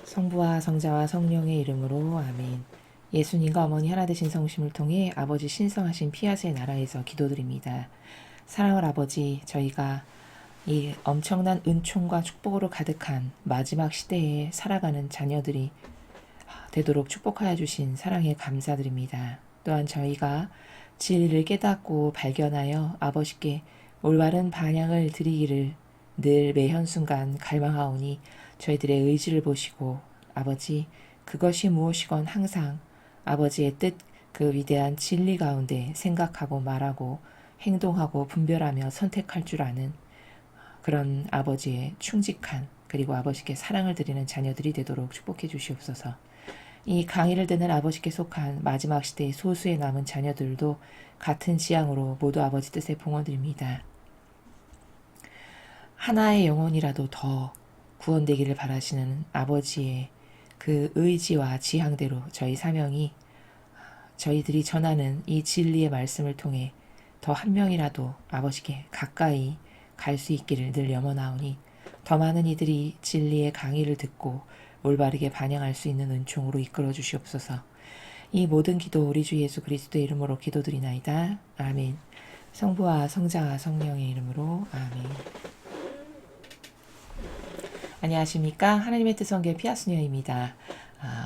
성부와 성자와 성령의 이름으로 아멘. 예수님과 어머니 하나 되신 성심을 통해 아버지 신성하신 피아스의 나라에서 기도드립니다. 사랑할 아버지, 저희가 이 엄청난 은총과 축복으로 가득한 마지막 시대에 살아가는 자녀들이 되도록 축복하여 주신 사랑에 감사드립니다. 또한 저희가 진리를 깨닫고 발견하여 아버지께 올바른 반향을 드리기를 늘 매현순간 갈망하오니 저희들의 의지를 보시고 아버지 그것이 무엇이건 항상 아버지의 뜻 그 위대한 진리 가운데 생각하고 말하고 행동하고 분별하며 선택할 줄 아는 그런 아버지의 충직한 그리고 아버지께 사랑을 드리는 자녀들이 되도록 축복해 주시옵소서. 이 강의를 듣는 아버지께 속한 마지막 시대의 소수에 남은 자녀들도 같은 지향으로 모두 아버지 뜻에 봉헌드립니다. 하나의 영혼이라도 더 구원되기를 바라시는 아버지의 그 의지와 지향대로 저희 사명이 저희들이 전하는 이 진리의 말씀을 통해 더 한 명이라도 아버지께 가까이 갈 수 있기를 늘 염원하오니 더 많은 이들이 진리의 강의를 듣고 올바르게 반영할 수 있는 은총으로 이끌어 주시옵소서. 이 모든 기도 우리 주 예수 그리스도의 이름으로 기도드리나이다. 아멘. 성부와 성자와 성령의 이름으로 아멘. 안녕하십니까. 하나님의 뜻성교회 피아스녀입니다.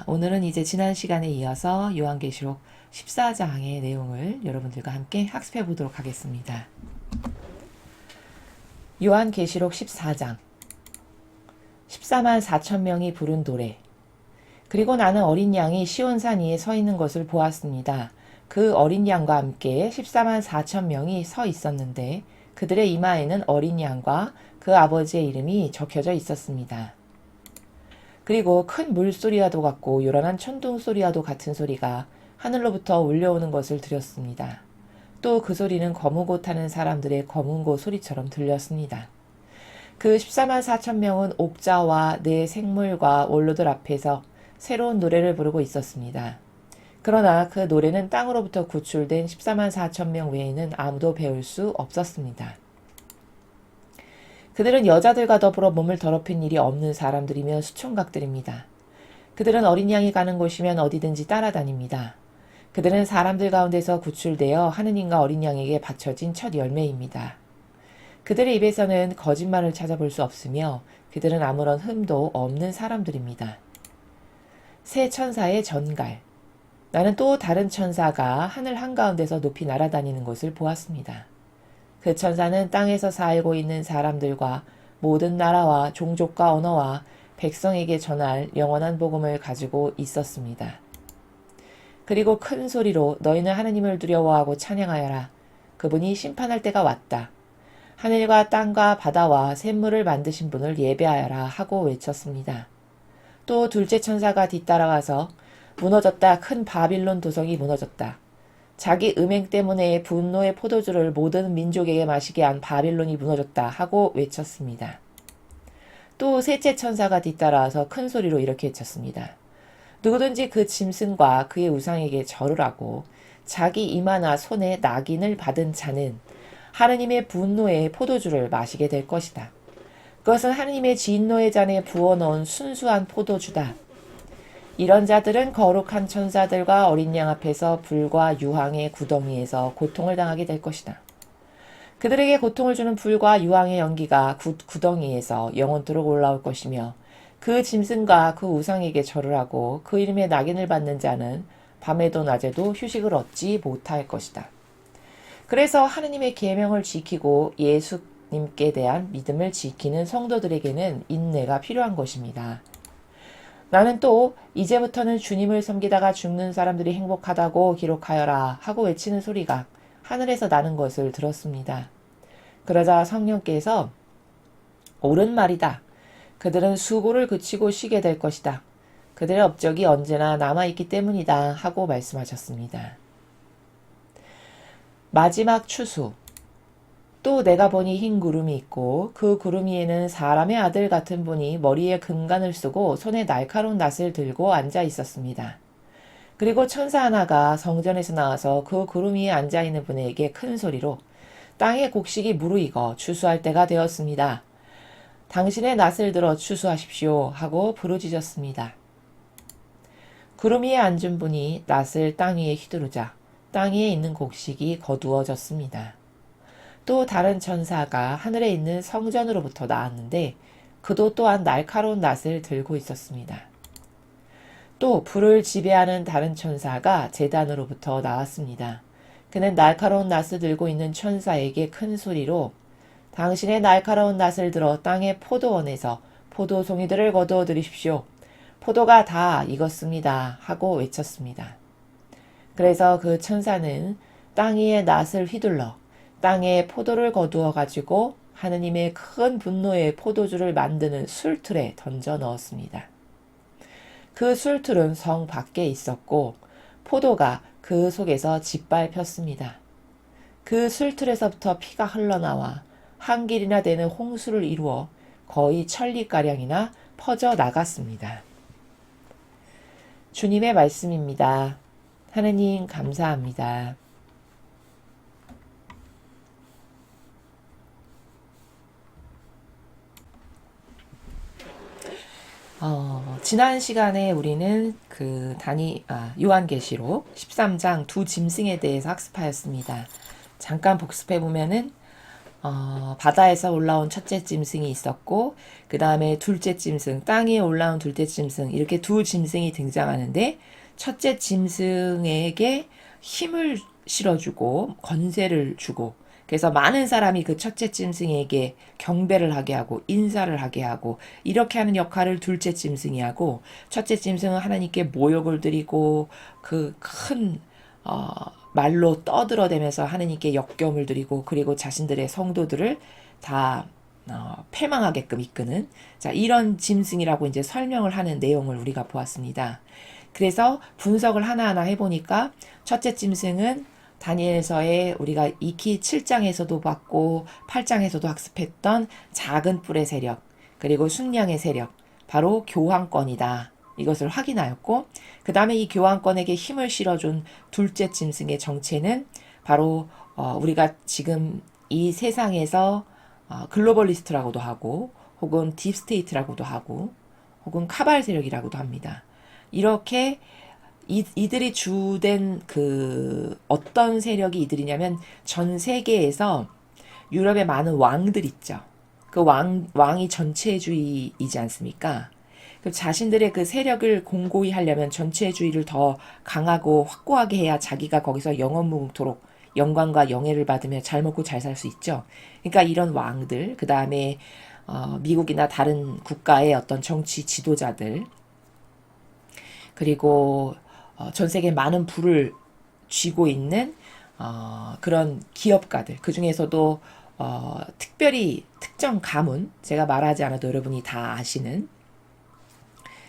오늘은 이제 지난 시간에 이어서 요한계시록 14장의 내용을 여러분들과 함께 학습해 보도록 하겠습니다. 요한계시록 14장 14만 4천 명이 부른 노래. 그리고 나는 어린 양이 시온산 위에 서 있는 것을 보았습니다. 그 어린 양과 함께 14만 4천 명이 서 있었는데 그들의 이마에는 어린 양과 그 아버지의 이름이 적혀져 있었습니다. 그리고 큰 물소리와도 같고 요란한 천둥 소리와도 같은 소리가 하늘로부터 울려오는 것을 들었습니다. 또 그 소리는 거무고 타는 사람들의 거문고 소리처럼 들렸습니다. 그 14만 4천 명은 옥자와 네 생물과 원로들 앞에서 새로운 노래를 부르고 있었습니다. 그러나 그 노래는 땅으로부터 구출된 14만 4천 명 외에는 아무도 배울 수 없었습니다. 그들은 여자들과 더불어 몸을 더럽힌 일이 없는 사람들이며 수총각들입니다. 그들은 어린 양이 가는 곳이면 어디든지 따라다닙니다. 그들은 사람들 가운데서 구출되어 하느님과 어린 양에게 바쳐진 첫 열매입니다. 그들의 입에서는 거짓말을 찾아볼 수 없으며 그들은 아무런 흠도 없는 사람들입니다. 새 천사의 전갈. 나는 또 다른 천사가 하늘 한가운데서 높이 날아다니는 것을 보았습니다. 그 천사는 땅에서 살고 있는 사람들과 모든 나라와 종족과 언어와 백성에게 전할 영원한 복음을 가지고 있었습니다. 그리고 큰 소리로 너희는 하느님을 두려워하고 찬양하여라. 그분이 심판할 때가 왔다. 하늘과 땅과 바다와 샘물을 만드신 분을 예배하여라 하고 외쳤습니다. 또 둘째 천사가 뒤따라와서 무너졌다. 큰 바빌론 도성이 무너졌다. 자기 음행 때문에 분노의 포도주를 모든 민족에게 마시게 한 바빌론이 무너졌다 하고 외쳤습니다. 또 셋째 천사가 뒤따라와서 큰 소리로 이렇게 외쳤습니다. 누구든지 그 짐승과 그의 우상에게 절을 하고 자기 이마나 손에 낙인을 받은 자는 하느님의 분노의 포도주를 마시게 될 것이다. 그것은 하느님의 진노의 잔에 부어넣은 순수한 포도주다. 이런 자들은 거룩한 천사들과 어린 양 앞에서 불과 유황의 구덩이에서 고통을 당하게 될 것이다. 그들에게 고통을 주는 불과 유황의 연기가 구덩이에서 영원토록 올라올 것이며 그 짐승과 그 우상에게 절을 하고 그 이름에 낙인을 받는 자는 밤에도 낮에도 휴식을 얻지 못할 것이다. 그래서 하느님의 계명을 지키고 예수님께 대한 믿음을 지키는 성도들에게는 인내가 필요한 것입니다. 나는 또 이제부터는 주님을 섬기다가 죽는 사람들이 행복하다고 기록하여라 하고 외치는 소리가 하늘에서 나는 것을 들었습니다. 그러자 성령께서 옳은 말이다. 그들은 수고를 그치고 쉬게 될 것이다. 그들의 업적이 언제나 남아있기 때문이다 하고 말씀하셨습니다. 마지막 추수. 또 내가 보니 흰 구름이 있고 그 구름 위에는 사람의 아들 같은 분이 머리에 금관을 쓰고 손에 날카로운 낫을 들고 앉아 있었습니다. 그리고 천사 하나가 성전에서 나와서 그 구름 위에 앉아 있는 분에게 큰 소리로 땅의 곡식이 무르익어 추수할 때가 되었습니다. 당신의 낫을 들어 추수하십시오 하고 부르짖었습니다. 구름 위에 앉은 분이 낫을 땅 위에 휘두르자 땅 위에 있는 곡식이 거두어졌습니다. 또 다른 천사가 하늘에 있는 성전으로부터 나왔는데 그도 또한 날카로운 낫을 들고 있었습니다. 또 불을 지배하는 다른 천사가 제단으로부터 나왔습니다. 그는 날카로운 낫을 들고 있는 천사에게 큰 소리로 당신의 날카로운 낫을 들어 땅의 포도원에서 포도송이들을 거두어 들이십시오. 포도가 다 익었습니다. 하고 외쳤습니다. 그래서 그 천사는 땅 위에 낫을 휘둘러 땅에 포도를 거두어 가지고 하느님의 큰 분노의 포도주를 만드는 술틀에 던져 넣었습니다. 그 술틀은 성 밖에 있었고 포도가 그 속에서 짓밟혔습니다. 그 술틀에서부터 피가 흘러나와 한 길이나 되는 홍수를 이루어 거의 천리가량이나 퍼져 나갔습니다. 주님의 말씀입니다. 하느님 감사합니다. 지난 시간에 우리는 요한계시록 13장 두 짐승에 대해서 학습하였습니다. 잠깐 복습해 보면은 바다에서 올라온 첫째 짐승이 있었고 그 다음에 둘째 짐승, 땅 위에 올라온 둘째 짐승 이렇게 두 짐승이 등장하는데 첫째 짐승에게 힘을 실어주고 권세를 주고 그래서 많은 사람이 그 첫째 짐승에게 경배를 하게 하고 인사를 하게 하고 이렇게 하는 역할을 둘째 짐승이 하고 첫째 짐승은 하나님께 모욕을 드리고 그 큰 말로 떠들어대면서 하나님께 역겨움을 드리고 그리고 자신들의 성도들을 다 패망하게끔 이끄는 이런 짐승이라고 이제 설명을 하는 내용을 우리가 보았습니다. 그래서 분석을 하나하나 해보니까 첫째 짐승은 다니엘서에 우리가 익히 7장에서도 봤고 8장에서도 학습했던 작은 뿔의 세력 그리고 순양의 세력 바로 교황권이다. 이것을 확인하였고 그 다음에 이 교황권에게 힘을 실어준 둘째 짐승의 정체는 바로 우리가 지금 이 세상에서 글로벌리스트라고도 하고 혹은 딥스테이트라고도 하고 혹은 카발 세력이라고도 합니다. 이렇게 이들이 주된 어떤 세력이 이들이냐면 전 세계에서 유럽의 많은 왕들 있죠. 그 왕이 전체주의이지 않습니까? 자신들의 그 세력을 공고히 하려면 전체주의를 더 강하고 확고하게 해야 자기가 거기서 영원무궁토록 영광과 영예를 받으며 잘 먹고 잘 살 수 있죠. 그러니까 이런 왕들, 그 다음에 미국이나 다른 국가의 어떤 정치 지도자들, 그리고 전 세계 많은 부를 쥐고 있는 그런 기업가들, 그 중에서도 특별히 특정 가문, 제가 말하지 않아도 여러분이 다 아시는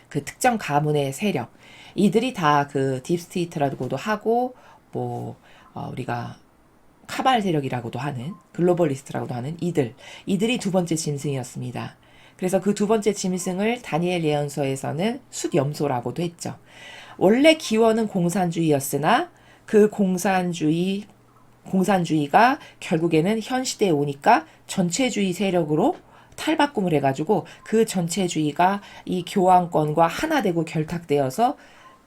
그 특정 가문의 세력, 이들이 다 그 딥스테이트라고도 하고 우리가 카발 세력이라고도 하는 글로벌리스트라고도 하는 이들이 두 번째 짐승이었습니다. 그래서 그 두 번째 짐승을 다니엘 예언서에서는 숫염소라고도 했죠. 원래 기원은 공산주의였으나 그 공산주의가 결국에는 현 시대에 오니까 전체주의 세력으로 탈바꿈을 해가지고 그 전체주의가 이 교황권과 하나 되고 결탁되어서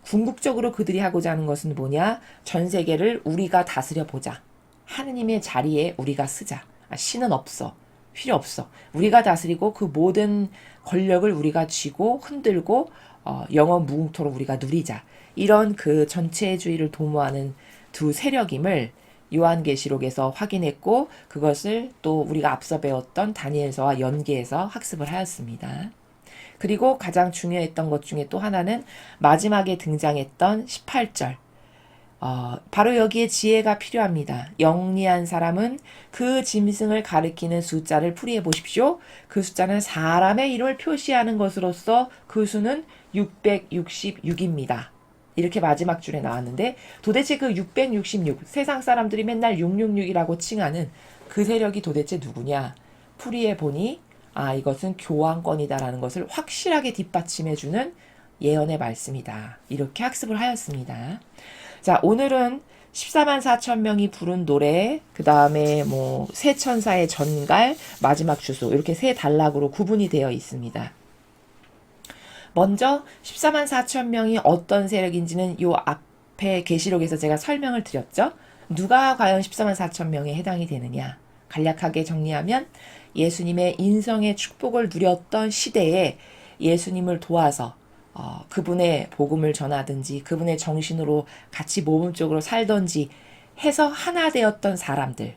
궁극적으로 그들이 하고자 하는 것은 뭐냐? 전 세계를 우리가 다스려 보자. 하느님의 자리에 우리가 쓰자. 신은 없어. 필요 없어. 우리가 다스리고 그 모든 권력을 우리가 쥐고 흔들고 영원 무궁토록 우리가 누리자. 이런 그 전체주의를 도모하는 두 세력임을 요한계시록에서 확인했고 그것을 또 우리가 앞서 배웠던 다니엘서와 연계해서 학습을 하였습니다. 그리고 가장 중요했던 것 중에 또 하나는 마지막에 등장했던 18절. 바로 여기에 지혜가 필요합니다. 영리한 사람은 그 짐승을 가리키는 숫자를 풀이해 보십시오. 그 숫자는 사람의 이름을 표시하는 것으로서 그 수는 666입니다. 이렇게 마지막 줄에 나왔는데 도대체 그 666, 세상 사람들이 맨날 666이라고 칭하는 그 세력이 도대체 누구냐? 풀이해 보니 이것은 교황권이다라는 것을 확실하게 뒷받침해주는 예언의 말씀이다. 이렇게 학습을 하였습니다. 자, 오늘은 14만 4천 명이 부른 노래, 그 다음에 뭐 세 천사의 전갈, 마지막 주소 이렇게 세 단락으로 구분이 되어 있습니다. 먼저 14만 4천 명이 어떤 세력인지는 요 앞에 계시록에서 제가 설명을 드렸죠. 누가 과연 14만 4천 명에 해당이 되느냐. 간략하게 정리하면 예수님의 인성의 축복을 누렸던 시대에 예수님을 도와서 그분의 복음을 전하든지 그분의 정신으로 같이 모범적으로 살던지 해서 하나 되었던 사람들,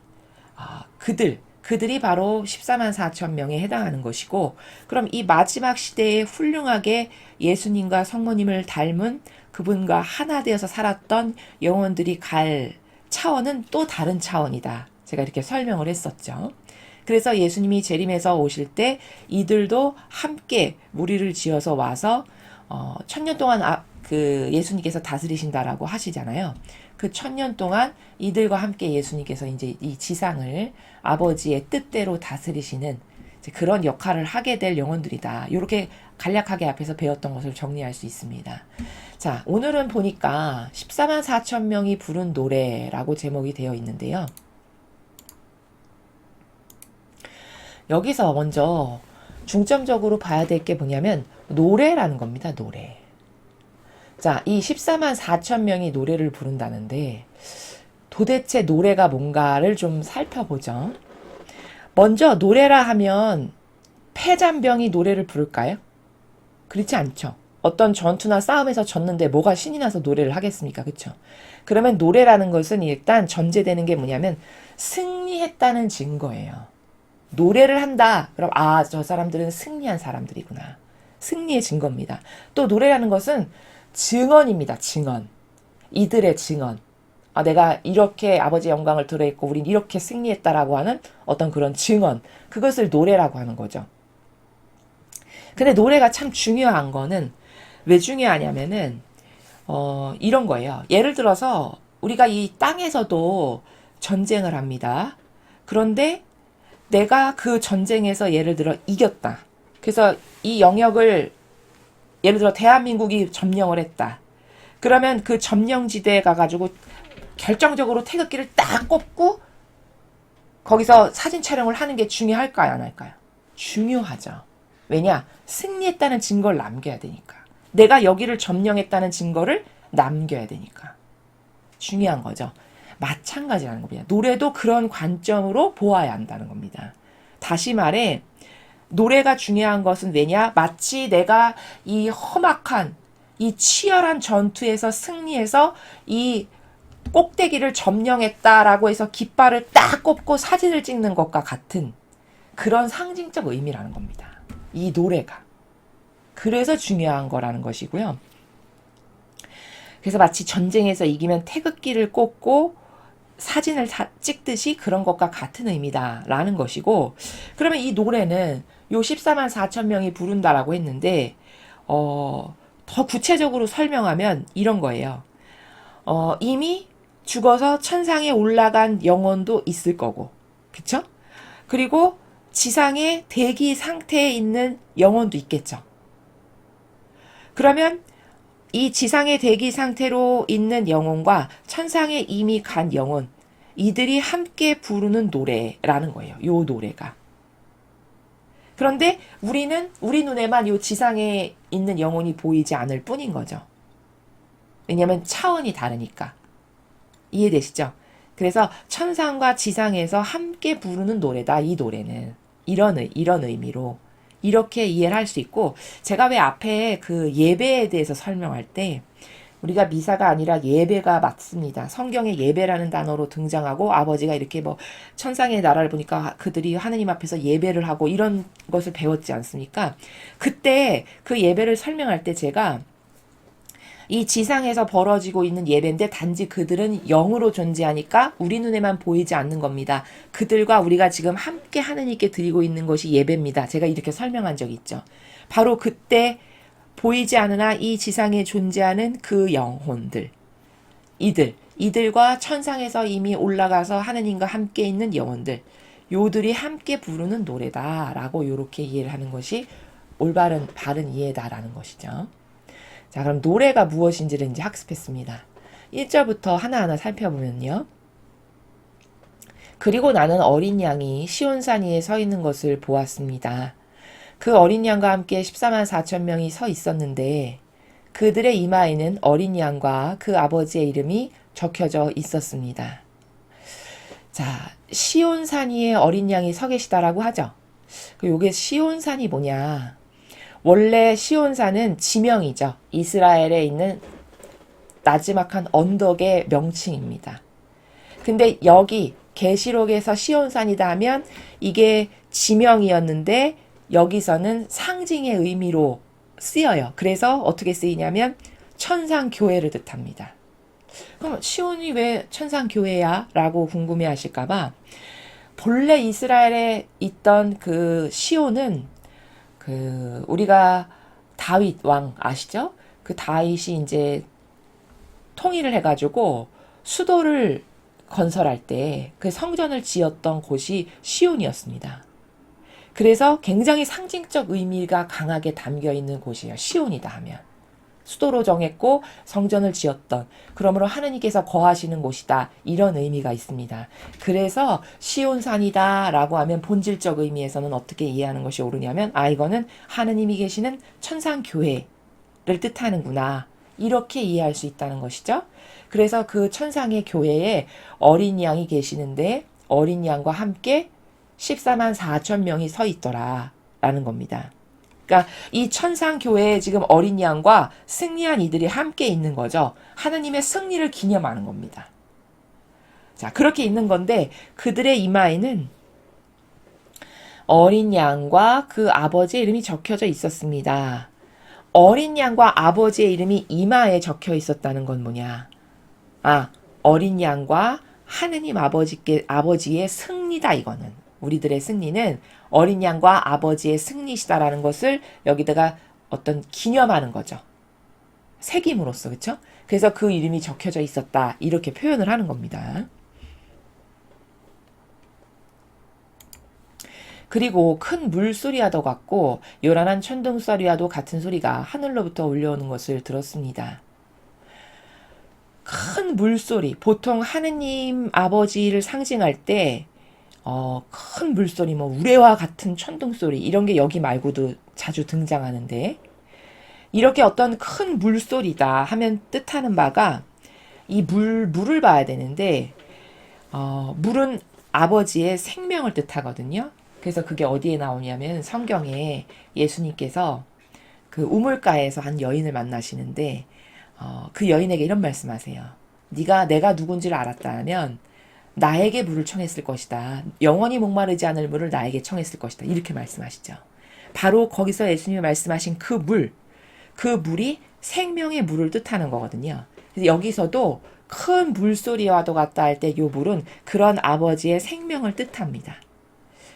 그들이 바로 14만 4천 명에 해당하는 것이고, 그럼 이 마지막 시대에 훌륭하게 예수님과 성모님을 닮은 그분과 하나 되어서 살았던 영혼들이 갈 차원은 또 다른 차원이다. 제가 이렇게 설명을 했었죠. 그래서 예수님이 재림에서 오실 때 이들도 함께 무리를 지어서 와서 1000년 동안 그 예수님께서 다스리신다라고 하시잖아요. 그 1000년 동안 이들과 함께 예수님께서 이제 이 지상을 아버지의 뜻대로 다스리시는 그런 역할을 하게 될 영혼들이다. 이렇게 간략하게 앞에서 배웠던 것을 정리할 수 있습니다. 자, 오늘은 보니까 14만 4천 명이 부른 노래라고 제목이 되어 있는데요. 여기서 먼저 중점적으로 봐야 될 게 뭐냐면 노래라는 겁니다. 노래. 자, 이 14만 4천 명이 노래를 부른다는데 도대체 노래가 뭔가를 좀 살펴보죠. 먼저 노래라 하면 패잔병이 노래를 부를까요? 그렇지 않죠. 어떤 전투나 싸움에서 졌는데 뭐가 신이 나서 노래를 하겠습니까? 그렇죠? 그러면 노래라는 것은 일단 전제되는 게 뭐냐면 승리했다는 증거예요. 노래를 한다. 그럼 저 사람들은 승리한 사람들이구나. 승리의 증거입니다. 또 노래라는 것은 증언입니다. 증언. 이들의 증언. 내가 이렇게 아버지의 영광을 드러냈고 우린 이렇게 승리했다라고 하는 어떤 그런 증언. 그것을 노래라고 하는 거죠. 근데 노래가 참 중요한 거는 왜 중요하냐면은 이런 거예요. 예를 들어서 우리가 이 땅에서도 전쟁을 합니다. 그런데 내가 그 전쟁에서 예를 들어 이겼다. 그래서 이 영역을 예를 들어 대한민국이 점령을 했다. 그러면 그 점령지대에 가가지고 결정적으로 태극기를 딱 꽂고 거기서 사진 촬영을 하는 게 중요할까요? 안 할까요? 중요하죠. 왜냐? 승리했다는 증거를 남겨야 되니까. 내가 여기를 점령했다는 증거를 남겨야 되니까. 중요한 거죠. 마찬가지라는 겁니다. 노래도 그런 관점으로 보아야 한다는 겁니다. 다시 말해 노래가 중요한 것은 왜냐? 마치 내가 이 험악한 이 치열한 전투에서 승리해서 이 꼭대기를 점령했다라고 해서 깃발을 딱 꼽고 사진을 찍는 것과 같은 그런 상징적 의미라는 겁니다. 이 노래가. 그래서 중요한 거라는 것이고요. 그래서 마치 전쟁에서 이기면 태극기를 꽂고 사진을 찍듯이 그런 것과 같은 의미다라는 것이고, 그러면 이 노래는 요 14만 4천 명이 부른다라고 했는데 더 구체적으로 설명하면 이런 거예요. 이미 죽어서 천상에 올라간 영혼도 있을 거고, 그쵸? 그리고 지상의 대기 상태에 있는 영혼도 있겠죠. 그러면 이 지상의 대기 상태로 있는 영혼과 천상에 이미 간 영혼, 이들이 함께 부르는 노래라는 거예요. 요 노래가. 그런데 우리는 우리 눈에만 요 지상에 있는 영혼이 보이지 않을 뿐인 거죠. 왜냐하면 차원이 다르니까. 이해되시죠? 그래서 천상과 지상에서 함께 부르는 노래다. 이 노래는 이런 의미로 이렇게 이해를 할 수 있고, 제가 왜 앞에 그 예배에 대해서 설명할 때 우리가 미사가 아니라 예배가 맞습니다. 성경에 예배라는 단어로 등장하고 아버지가 이렇게 뭐 천상의 나라를 보니까 그들이 하느님 앞에서 예배를 하고 이런 것을 배웠지 않습니까? 그때 그 예배를 설명할 때 제가 이 지상에서 벌어지고 있는 예배인데 단지 그들은 영으로 존재하니까 우리 눈에만 보이지 않는 겁니다. 그들과 우리가 지금 함께 하느님께 드리고 있는 것이 예배입니다. 제가 이렇게 설명한 적이 있죠. 바로 그때 보이지 않으나 이 지상에 존재하는 그 영혼들, 이들과 천상에서 이미 올라가서 하느님과 함께 있는 영혼들, 요들이 함께 부르는 노래다라고 이렇게 이해를 하는 것이 바른 이해다라는 것이죠. 자, 그럼 노래가 무엇인지를 이제 학습했습니다. 1절부터 하나하나 살펴보면요. 그리고 나는 어린 양이 시온산 위에 서 있는 것을 보았습니다. 그 어린 양과 함께 14만 4천 명이 서 있었는데 그들의 이마에는 어린 양과 그 아버지의 이름이 적혀져 있었습니다. 자, 시온산 위에 어린 양이 서 계시다라고 하죠. 요게 시온산이 뭐냐? 원래 시온산은 지명이죠. 이스라엘에 있는 나지막한 언덕의 명칭입니다. 근데 여기 계시록에서 시온산이다 하면 이게 지명이었는데 여기서는 상징의 의미로 쓰여요. 그래서 어떻게 쓰이냐면 천상교회를 뜻합니다. 그럼 시온이 왜 천상교회야? 라고 궁금해 하실까봐 본래 이스라엘에 있던 그 시온은 그 우리가 다윗 왕 아시죠? 그 다윗이 이제 통일을 해가지고 수도를 건설할 때 그 성전을 지었던 곳이 시온이었습니다. 그래서 굉장히 상징적 의미가 강하게 담겨 있는 곳이에요. 시온이다 하면. 수도로 정했고 성전을 지었던, 그러므로 하느님께서 거하시는 곳이다, 이런 의미가 있습니다. 그래서 시온산이다 라고 하면 본질적 의미에서는 어떻게 이해하는 것이 옳으냐면 이거는 하느님이 계시는 천상교회를 뜻하는구나, 이렇게 이해할 수 있다는 것이죠. 그래서 그 천상의 교회에 어린 양이 계시는데 어린 양과 함께 14만 4천 명이 서 있더라 라는 겁니다. 그러니까 이 천상 교회에 지금 어린 양과 승리한 이들이 함께 있는 거죠. 하나님의 승리를 기념하는 겁니다. 자, 그렇게 있는 건데 그들의 이마에는 어린 양과 그 아버지의 이름이 적혀져 있었습니다. 어린 양과 아버지의 이름이 이마에 적혀 있었다는 건 뭐냐? 어린 양과 하느님 아버지의 승리다, 이거는. 우리들의 승리는 어린 양과 아버지의 승리시다라는 것을 여기다가 어떤 기념하는 거죠. 새김으로써, 그렇죠? 그래서 그 이름이 적혀져 있었다, 이렇게 표현을 하는 겁니다. 그리고 큰 물소리와도 같고 요란한 천둥소리와도 같은 소리가 하늘로부터 울려오는 것을 들었습니다. 큰 물소리, 보통 하느님 아버지를 상징할 때 큰 물소리, 뭐 우레와 같은 천둥소리, 이런 게 여기 말고도 자주 등장하는데, 이렇게 어떤 큰 물소리다 하면 뜻하는 바가 이 물을 봐야 되는데, 물은 아버지의 생명을 뜻하거든요. 그래서 그게 어디에 나오냐면 성경에 예수님께서 그 우물가에서 한 여인을 만나시는데 그 여인에게 이런 말씀하세요. 내가 누군지를 알았다면 나에게 물을 청했을 것이다. 영원히 목마르지 않을 물을 나에게 청했을 것이다. 이렇게 말씀하시죠. 바로 거기서 예수님이 말씀하신 그 물이 생명의 물을 뜻하는 거거든요. 그래서 여기서도 큰 물소리와도 같다 할 때 이 물은 그런 아버지의 생명을 뜻합니다.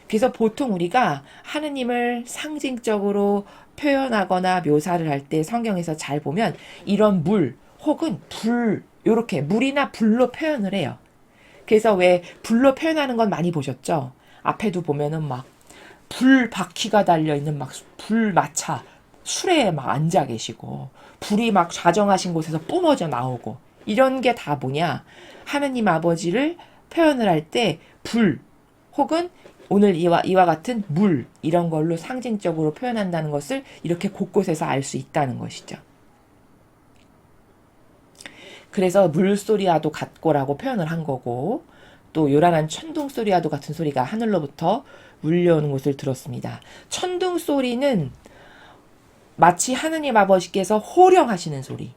그래서 보통 우리가 하느님을 상징적으로 표현하거나 묘사를 할 때 성경에서 잘 보면 이런 물 혹은 불, 요렇게 물이나 불로 표현을 해요. 그래서 왜 불로 표현하는 건 많이 보셨죠? 앞에도 보면은 막 불 바퀴가 달려있는 막 불 마차, 술에 막 앉아 계시고 불이 막 좌정하신 곳에서 뿜어져 나오고, 이런 게 다 뭐냐? 하느님 아버지를 표현을 할 때 불 혹은 오늘 이와 같은 물, 이런 걸로 상징적으로 표현한다는 것을 이렇게 곳곳에서 알 수 있다는 것이죠. 그래서 물소리와도 같고라고 표현을 한 거고, 또 요란한 천둥소리와도 같은 소리가 하늘로부터 울려오는 것을 들었습니다. 천둥소리는 마치 하느님 아버지께서 호령하시는 소리,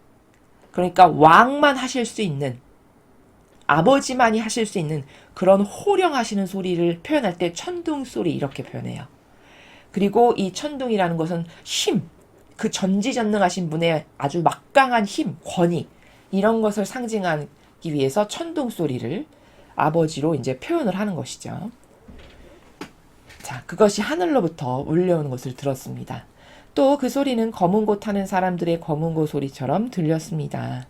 그러니까 왕만 하실 수 있는, 아버지만이 하실 수 있는 그런 호령하시는 소리를 표현할 때 천둥소리, 이렇게 표현해요. 그리고 이 천둥이라는 것은 힘, 그 전지전능하신 분의 아주 막강한 힘, 권위, 이런 것을 상징하기 위해서 천둥소리를 아버지로 이제 표현을 하는 것이죠. 자, 그것이 하늘로부터 울려오는 것을 들었습니다. 또 그 소리는 검은고 타는 사람들의 검은고 소리처럼 들렸습니다.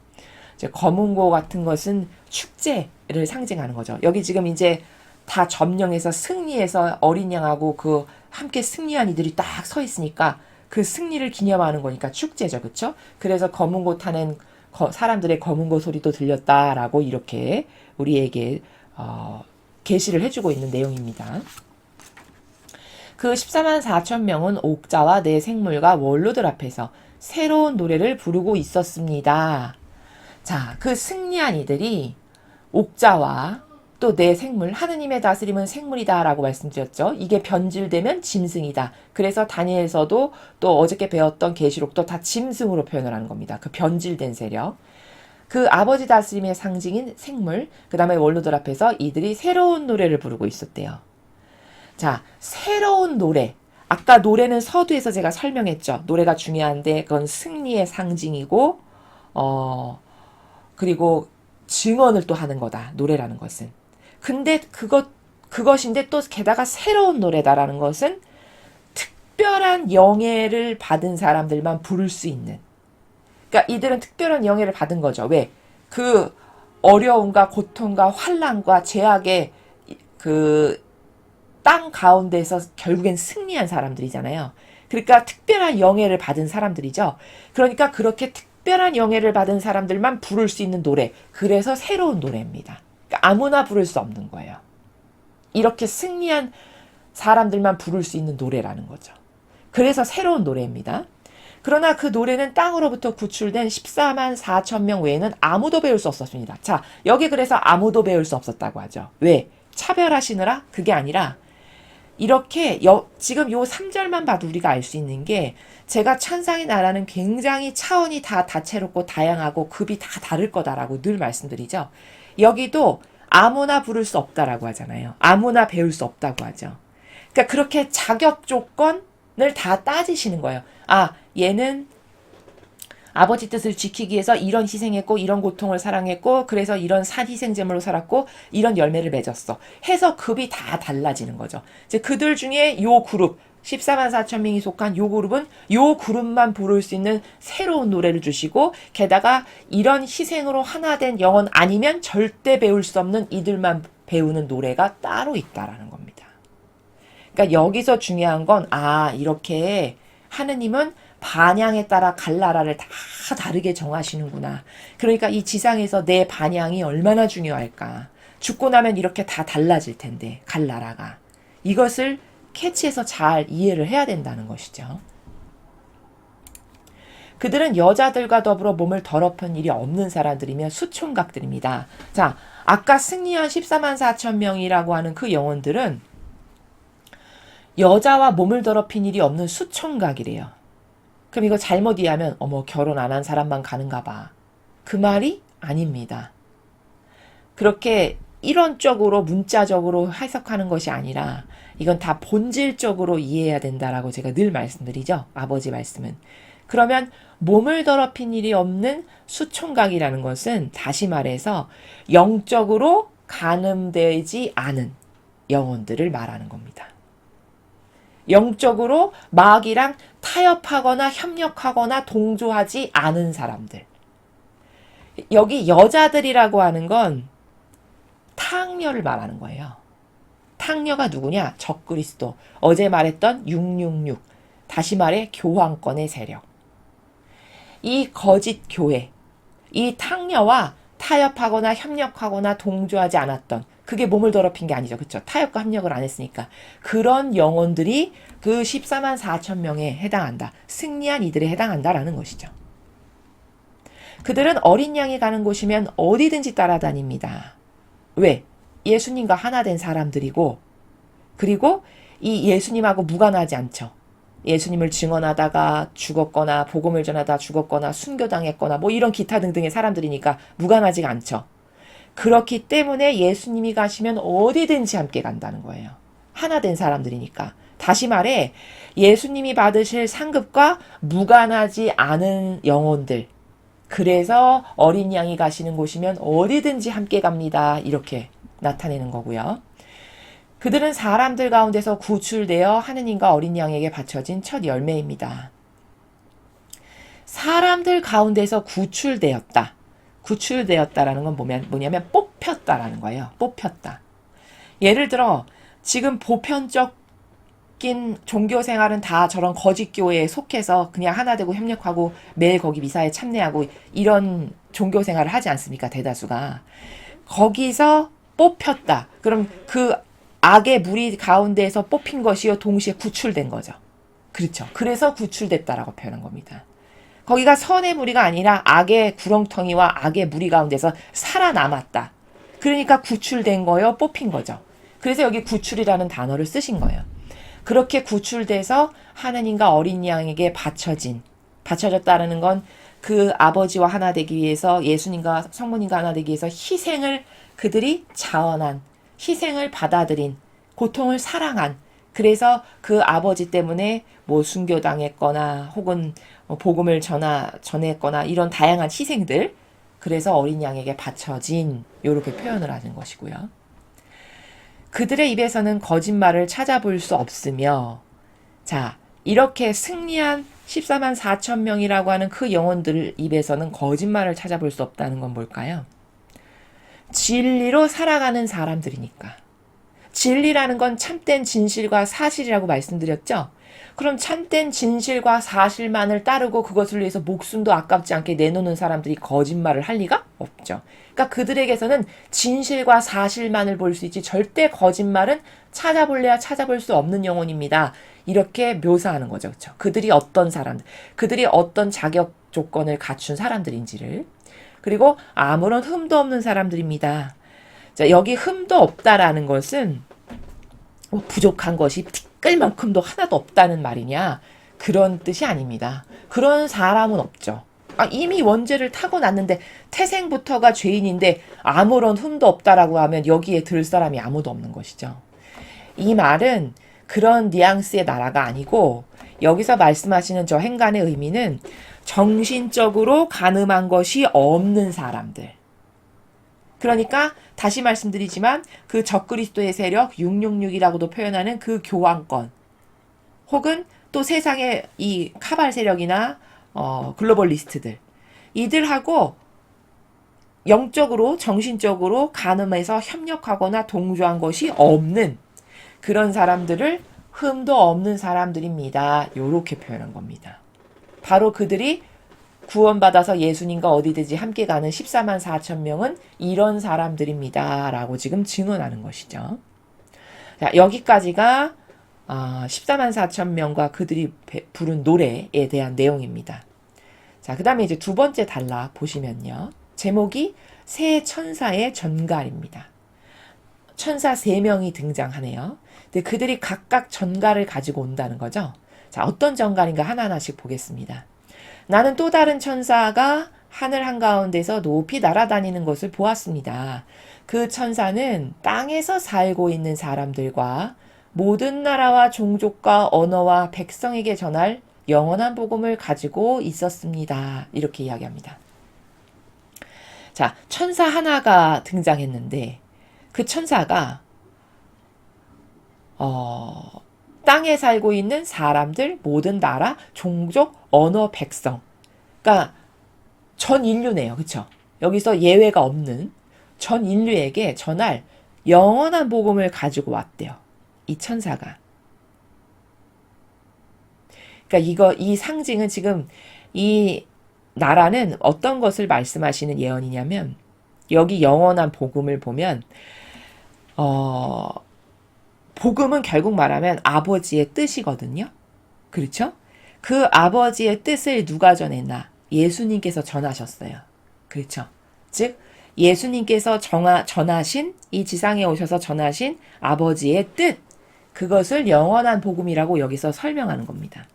이제 검은고 같은 것은 축제를 상징하는 거죠. 여기 지금 이제 다 점령해서 승리해서 어린 양하고 그 함께 승리한 이들이 딱 서 있으니까 그 승리를 기념하는 거니까 축제죠. 그렇죠? 그래서 검은고 타는 사람들의 검은고 소리도 들렸다라고 이렇게 우리에게 계시를 해주고 있는 내용입니다. 그 14만 4천 명은 옥자와 내 생물과 원로들 앞에서 새로운 노래를 부르고 있었습니다. 자, 그 승리한 이들이 옥자와 또 내 생물, 하느님의 다스림은 생물이다라고 말씀드렸죠. 이게 변질되면 짐승이다. 그래서 다니엘서도 또 어저께 배웠던 계시록도 다 짐승으로 표현을 하는 겁니다. 그 변질된 세력. 그 아버지 다스림의 상징인 생물, 그 다음에 원로들 앞에서 이들이 새로운 노래를 부르고 있었대요. 자, 새로운 노래. 아까 노래는 서두에서 제가 설명했죠. 노래가 중요한데 그건 승리의 상징이고, 그리고 증언을 또 하는 거다. 노래라는 것은. 근데 그것인데 또 게다가 새로운 노래다라는 것은 특별한 영예를 받은 사람들만 부를 수 있는. 그러니까 이들은 특별한 영예를 받은 거죠. 왜? 그 어려움과 고통과 환난과 제약의 그 땅 가운데서 결국엔 승리한 사람들이잖아요. 그러니까 특별한 영예를 받은 사람들이죠. 그러니까 그렇게 특별한 영예를 받은 사람들만 부를 수 있는 노래. 그래서 새로운 노래입니다. 그러니까 아무나 부를 수 없는 거예요. 이렇게 승리한 사람들만 부를 수 있는 노래라는 거죠. 그래서 새로운 노래입니다. 그러나 그 노래는 땅으로부터 구출된 14만 4천 명 외에는 아무도 배울 수 없었습니다. 자, 여기 그래서 아무도 배울 수 없었다고 하죠. 왜? 차별하시느라? 그게 아니라 이렇게 지금 요 3절만 봐도 우리가 알 수 있는 게 제가 천상의 나라는 굉장히 차원이 다 다채롭고 다양하고 급이 다 다를 거다라고 늘 말씀드리죠. 여기도 아무나 부를 수 없다라고 하잖아요. 아무나 배울 수 없다고 하죠. 그러니까 그렇게 자격 조건을 다 따지시는 거예요. 아, 얘는 아버지 뜻을 지키기 위해서 이런 희생했고 이런 고통을 사랑했고 그래서 이런 희생제물로 살았고 이런 열매를 맺었어. 해서 급이 다 달라지는 거죠. 이제 그들 중에 요 그룹 14만 4천 명이 속한 요 그룹은 요 그룹만 부를 수 있는 새로운 노래를 주시고 게다가 이런 희생으로 하나 된 영혼 아니면 절대 배울 수 없는 이들만 배우는 노래가 따로 있다라는 겁니다. 그러니까 여기서 중요한 건 이렇게 하느님은 반향에 따라 갈 나라를 다 다르게 정하시는구나. 그러니까 이 지상에서 내 반향이 얼마나 중요할까. 죽고 나면 이렇게 다 달라질 텐데 갈 나라가. 이것을 캐치해서 잘 이해를 해야 된다는 것이죠. 그들은 여자들과 더불어 몸을 더럽힌 일이 없는 사람들이며 수총각들입니다. 자, 아까 승리한 14만 4천 명이라고 하는 그 영혼들은 여자와 몸을 더럽힌 일이 없는 수총각이래요. 그럼 이거 잘못 이해하면 결혼 안 한 사람만 가는가 봐. 그 말이 아닙니다. 그렇게 이론적으로 문자적으로 해석하는 것이 아니라 이건 다 본질적으로 이해해야 된다라고 제가 늘 말씀드리죠. 아버지 말씀은. 그러면 몸을 더럽힌 일이 없는 수총각이라는 것은 다시 말해서 영적으로 가늠되지 않은 영혼들을 말하는 겁니다. 영적으로 마귀랑 타협하거나 협력하거나 동조하지 않은 사람들. 여기 여자들이라고 하는 건 탕녀를 말하는 거예요. 탕녀가 누구냐? 적그리스도. 어제 말했던 666. 다시 말해 교황권의 세력. 이 거짓 교회. 이 탕녀와 타협하거나 협력하거나 동조하지 않았던 그게 몸을 더럽힌 게 아니죠. 그렇죠? 타협과 협력을 안 했으니까. 그런 영혼들이 그 14만 4천 명에 해당한다. 승리한 이들에 해당한다라는 것이죠. 그들은 어린 양이 가는 곳이면 어디든지 따라다닙니다. 왜? 예수님과 하나 된 사람들이고 그리고 이 예수님하고 무관하지 않죠. 예수님을 증언하다가 죽었거나 복음을 전하다 죽었거나 순교당했거나 이런 기타 등등의 사람들이니까 무관하지가 않죠. 그렇기 때문에 예수님이 가시면 어디든지 함께 간다는 거예요. 하나 된 사람들이니까. 다시 말해 예수님이 받으실 상급과 무관하지 않은 영혼들. 그래서 어린 양이 가시는 곳이면 어디든지 함께 갑니다. 이렇게 나타내는 거고요. 그들은 사람들 가운데서 구출되어 하느님과 어린 양에게 바쳐진 첫 열매입니다. 사람들 가운데서 구출되었다. 구출되었다라는 건 뭐냐면 뽑혔다라는 거예요. 뽑혔다. 예를 들어 지금 보편적 바뀐 종교 생활은 다 저런 거짓 교회에 속해서 그냥 하나 되고 협력하고 매일 거기 미사에 참여하고 이런 종교 생활을 하지 않습니까? 대다수가. 거기서 뽑혔다. 그럼 그 악의 무리 가운데에서 뽑힌 것이요 동시에 구출된 거죠. 그렇죠. 그래서 구출됐다라고 표현한 겁니다. 거기가 선의 무리가 아니라 악의 구렁텅이와 악의 무리 가운데서 살아남았다. 그러니까 구출된 거요, 뽑힌 거죠. 그래서 여기 구출이라는 단어를 쓰신 거예요. 그렇게 구출돼서 하느님과 어린 양에게 바쳐졌다는 건 그 아버지와 하나 되기 위해서 예수님과 성모님과 하나 되기 위해서 희생을 그들이 자원한, 희생을 받아들인, 고통을 사랑한, 그래서 그 아버지 때문에 뭐 순교당했거나 혹은 복음을 전했거나 이런 다양한 희생들, 그래서 어린 양에게 바쳐진 이렇게 표현을 하는 것이고요. 그들의 입에서는 거짓말을 찾아볼 수 없으며, 자, 이렇게 승리한 14만 4천 명이라고 하는 그 영혼들 입에서는 거짓말을 찾아볼 수 없다는 건 뭘까요? 진리로 살아가는 사람들이니까. 진리라는 건 참된 진실과 사실이라고 말씀드렸죠? 그럼 참된 진실과 사실만을 따르고 그것을 위해서 목숨도 아깝지 않게 내놓는 사람들이 거짓말을 할 리가 없죠. 그러니까 그들에게서는 진실과 사실만을 볼 수 있지 절대 거짓말은 찾아볼래야 찾아볼 수 없는 영혼입니다. 이렇게 묘사하는 거죠. 그렇죠? 그들이 어떤 사람들, 그들이 어떤 자격 조건을 갖춘 사람들인지를. 그리고 아무런 흠도 없는 사람들입니다. 자, 여기 흠도 없다라는 것은 부족한 것이 티끌만큼도 하나도 없다는 말이냐, 그런 뜻이 아닙니다. 그런 사람은 없죠. 이미 원죄를 타고났는데 태생부터가 죄인인데 아무런 흠도 없다라고 하면 여기에 들 사람이 아무도 없는 것이죠. 이 말은 그런 뉘앙스의 나라가 아니고 여기서 말씀하시는 저 행간의 의미는 정신적으로 가늠한 것이 없는 사람들. 그러니까 다시 말씀드리지만 그 적그리스도의 세력 666이라고도 표현하는 그 교황권, 혹은 또 세상의 이 카발 세력이나 글로벌리스트들, 이들하고 영적으로 정신적으로 가늠해서 협력하거나 동조한 것이 없는 그런 사람들을 흠도 없는 사람들입니다. 이렇게 표현한 겁니다. 바로 그들이 구원받아서 예수님과 어디든지 함께 가는 14만 4천 명은 이런 사람들입니다. 라고 지금 증언하는 것이죠. 자, 여기까지가 14만 4천 명과 그들이 부른 노래에 대한 내용입니다. 자, 그 다음에 이제 두 번째 단락 보시면요. 제목이 새 천사의 전갈입니다. 천사 3명이 등장하네요. 근데 그들이 각각 전갈을 가지고 온다는 거죠. 자, 어떤 전갈인가 하나하나씩 보겠습니다. 나는 또 다른 천사가 하늘 한가운데서 높이 날아다니는 것을 보았습니다. 그 천사는 땅에서 살고 있는 사람들과 모든 나라와 종족과 언어와 백성에게 전할 영원한 복음을 가지고 있었습니다. 이렇게 이야기합니다. 자, 천사 하나가 등장했는데 그 천사가 땅에 살고 있는 사람들, 모든 나라, 종족, 언어, 백성. 그러니까 전 인류네요. 그렇죠? 여기서 예외가 없는 전 인류에게 전할 영원한 복음을 가지고 왔대요. 이 천사가. 그러니까 이 상징은 지금 이 나라는 어떤 것을 말씀하시는 예언이냐면, 여기 영원한 복음을 보면 복음은 결국 말하면 아버지의 뜻이거든요. 그렇죠? 그 아버지의 뜻을 누가 전했나? 예수님께서 전하셨어요. 그렇죠? 즉 예수님께서 전하신, 이 지상에 오셔서 전하신 아버지의 뜻, 그것을 영원한 복음이라고 여기서 설명하는 겁니다.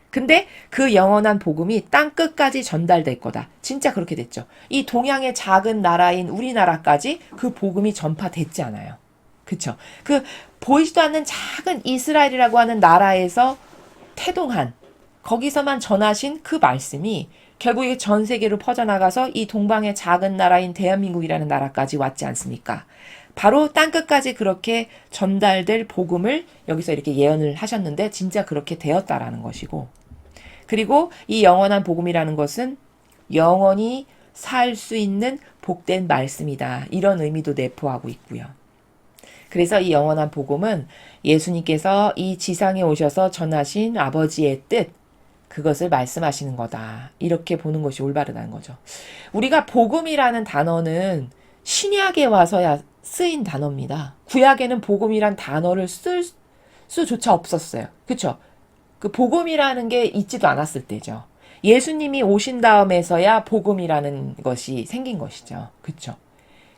근데 그 영원한 복음이 땅 끝까지 전달될 거다. 진짜 그렇게 됐죠. 이 동양의 작은 나라인 우리나라까지 그 복음이 전파됐지 않아요. 그쵸? 그 보이지도 않는 작은 이스라엘이라고 하는 나라에서 태동한, 거기서만 전하신 그 말씀이 결국에 전 세계로 퍼져나가서 이 동방의 작은 나라인 대한민국이라는 나라까지 왔지 않습니까? 바로 땅끝까지 그렇게 전달될 복음을 여기서 이렇게 예언을 하셨는데 진짜 그렇게 되었다라는 것이고, 그리고 이 영원한 복음이라는 것은 영원히 살 수 있는 복된 말씀이다. 이런 의미도 내포하고 있고요. 그래서 이 영원한 복음은 예수님께서 이 지상에 오셔서 전하신 아버지의 뜻, 그것을 말씀하시는 거다. 이렇게 보는 것이 올바르다는 거죠. 우리가 복음이라는 단어는 신약에 와서야 쓰인 단어입니다. 구약에는 복음이란 단어를 쓸 수조차 없었어요. 그쵸? 그 복음이라는 게 있지도 않았을 때죠. 예수님이 오신 다음에서야 복음이라는 것이 생긴 것이죠. 그쵸?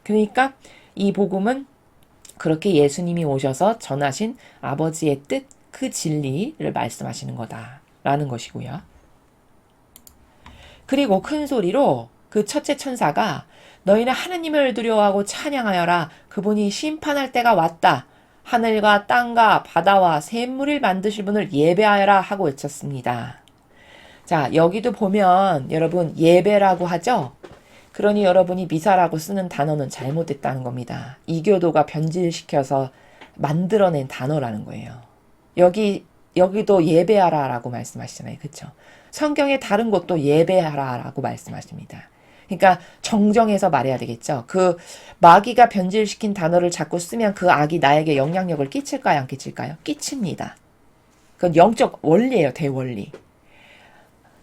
그러니까 이 복음은 그렇게 예수님이 오셔서 전하신 아버지의 뜻, 그 진리를 말씀하시는 거다라는 것이고요. 그리고 큰 소리로 그 첫째 천사가 너희는 하느님을 두려워하고 찬양하여라. 그분이 심판할 때가 왔다. 하늘과 땅과 바다와 샘물을 만드실 분을 예배하여라 하고 외쳤습니다. 자, 여기도 보면 여러분 예배라고 하죠? 그러니 여러분이 미사라고 쓰는 단어는 잘못됐다는 겁니다. 이교도가 변질시켜서 만들어낸 단어라는 거예요. 여기도 예배하라라고 말씀하시잖아요. 그렇죠? 성경의 다른 곳도 예배하라라고 말씀하십니다. 그러니까 정정해서 말해야 되겠죠. 그 마귀가 변질시킨 단어를 자꾸 쓰면 그 악이 나에게 영향력을 끼칠까요? 안 끼칠까요? 끼칩니다. 그건 영적 원리예요. 대원리.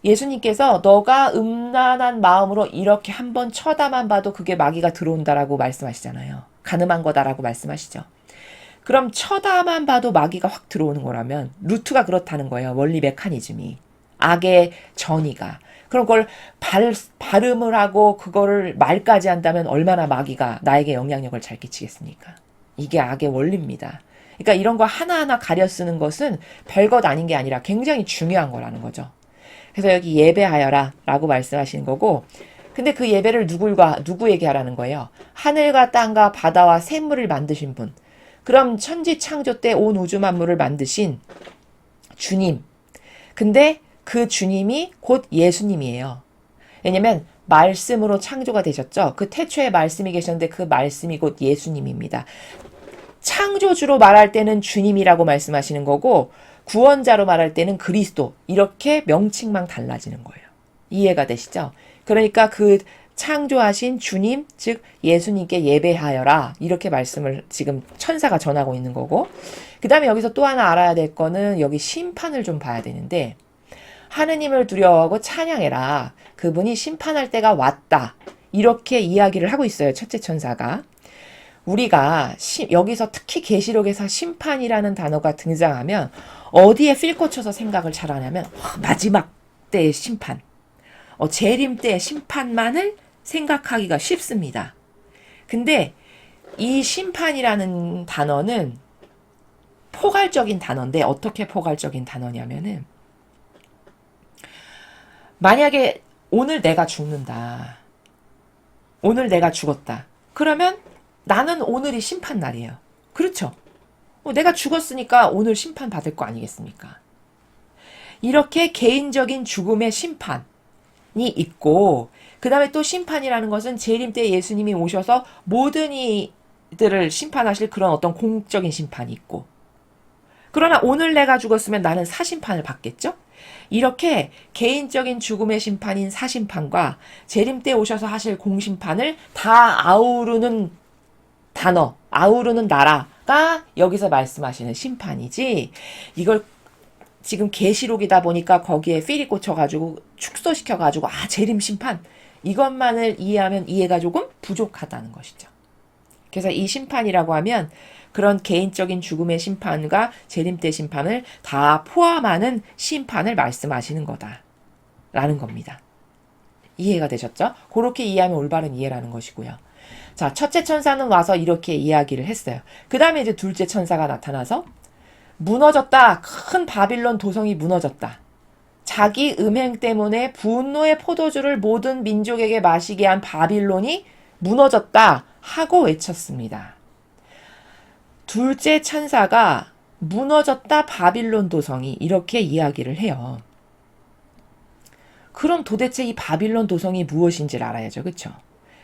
예수님께서 너가 음란한 마음으로 이렇게 한번 쳐다만 봐도 그게 마귀가 들어온다라고 말씀하시잖아요. 가늠한 거다라고 말씀하시죠. 그럼 쳐다만 봐도 마귀가 확 들어오는 거라면 루트가 그렇다는 거예요. 원리 메커니즘이. 악의 전이가. 그럼 그걸 발음을 하고 그거를 말까지 한다면 얼마나 마귀가 나에게 영향력을 잘 끼치겠습니까? 이게 악의 원리입니다. 그러니까 이런 거 하나하나 가려 쓰는 것은 별것 아닌 게 아니라 굉장히 중요한 거라는 거죠. 그래서 여기 예배하여라 라고 말씀하시는 거고, 근데 그 예배를 누구에게 하라는 거예요? 하늘과 땅과 바다와 샘물을 만드신 분. 그럼 천지 창조 때 온 우주 만물을 만드신 주님. 근데 그 주님이 곧 예수님이에요. 왜냐면 말씀으로 창조가 되셨죠. 그 태초에 말씀이 계셨는데 그 말씀이 곧 예수님입니다. 창조주로 말할 때는 주님이라고 말씀하시는 거고 구원자로 말할 때는 그리스도, 이렇게 명칭만 달라지는 거예요. 이해가 되시죠? 그러니까 그 창조하신 주님, 즉 예수님께 예배하여라, 이렇게 말씀을 지금 천사가 전하고 있는 거고, 그 다음에 여기서 또 하나 알아야 될 거는 여기 심판을 좀 봐야 되는데, 하느님을 두려워하고 찬양해라. 그분이 심판할 때가 왔다. 이렇게 이야기를 하고 있어요. 첫째 천사가. 우리가 여기서 특히 계시록에서 심판이라는 단어가 등장하면 어디에 필 꽂혀서 생각을 잘 하냐면 마지막 때의 심판, 재림 때의 심판만을 생각하기가 쉽습니다. 근데 이 심판이라는 단어는 포괄적인 단어인데, 어떻게 포괄적인 단어냐면은, 만약에 오늘 내가 죽는다. 오늘 내가 죽었다. 그러면 나는 오늘이 심판 날이에요. 그렇죠? 내가 죽었으니까 오늘 심판 받을 거 아니겠습니까? 이렇게 개인적인 죽음의 심판이 있고, 그 다음에 또 심판이라는 것은 재림 때 예수님이 오셔서 모든 이들을 심판하실 그런 어떤 공적인 심판이 있고, 그러나 오늘 내가 죽었으면 나는 사심판을 받겠죠? 이렇게 개인적인 죽음의 심판인 사심판과 재림 때 오셔서 하실 공심판을 다 아우르는 단어, 아우르는 나라가 여기서 말씀하시는 심판이지, 이걸 지금 계시록이다 보니까 거기에 필이 꽂혀가지고 축소시켜가지고 재림 심판, 이것만을 이해하면 이해가 조금 부족하다는 것이죠. 그래서 이 심판이라고 하면 그런 개인적인 죽음의 심판과 재림 때 심판을 다 포함하는 심판을 말씀하시는 거다라는 겁니다. 이해가 되셨죠? 그렇게 이해하면 올바른 이해라는 것이고요. 자, 첫째 천사는 와서 이렇게 이야기를 했어요. 그 다음에 이제 둘째 천사가 나타나서 무너졌다. 큰 바빌론 도성이 무너졌다. 자기 음행 때문에 분노의 포도주를 모든 민족에게 마시게 한 바빌론이 무너졌다 하고 외쳤습니다. 둘째 천사가 무너졌다 바빌론 도성이, 이렇게 이야기를 해요. 그럼 도대체 이 바빌론 도성이 무엇인지를 알아야죠. 그렇죠?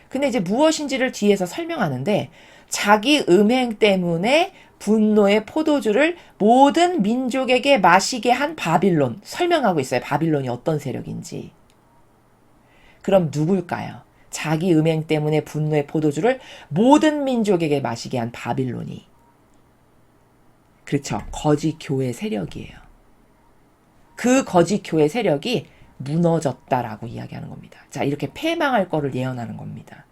근데 이제 무엇인지를 뒤에서 설명하는데, 자기 음행 때문에 분노의 포도주를 모든 민족에게 마시게 한 바빌론, 설명하고 있어요. 바빌론이 어떤 세력인지. 그럼 누굴까요? 자기 음행 때문에 분노의 포도주를 모든 민족에게 마시게 한 바빌론이. 그렇죠. 거짓 교회 세력이에요. 그 거짓 교회 세력이 무너졌다라고 이야기하는 겁니다. 자, 이렇게 패망할 거를 예언하는 겁니다.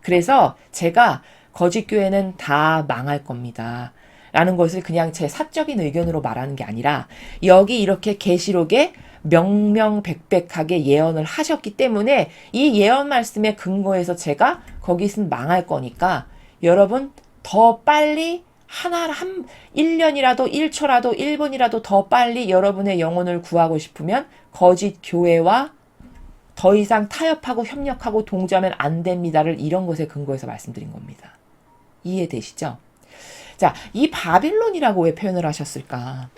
그래서 제가 거짓 교회는 다 망할 겁니다. 라는 것을 그냥 제 사적인 의견으로 말하는 게 아니라 여기 이렇게 계시록에 명명백백하게 예언을 하셨기 때문에 이 예언 말씀에 근거해서 제가 거기선 망할 거니까 여러분 더 빨리 1년이라도 1초라도 1분이라도 더 빨리 여러분의 영혼을 구하고 싶으면 거짓 교회와 더 이상 타협하고 협력하고 동조하면 안 됩니다를 이런 것에 근거해서 말씀드린 겁니다. 이해되시죠? 자, 이 바빌론이라고 왜 표현을 하셨을까?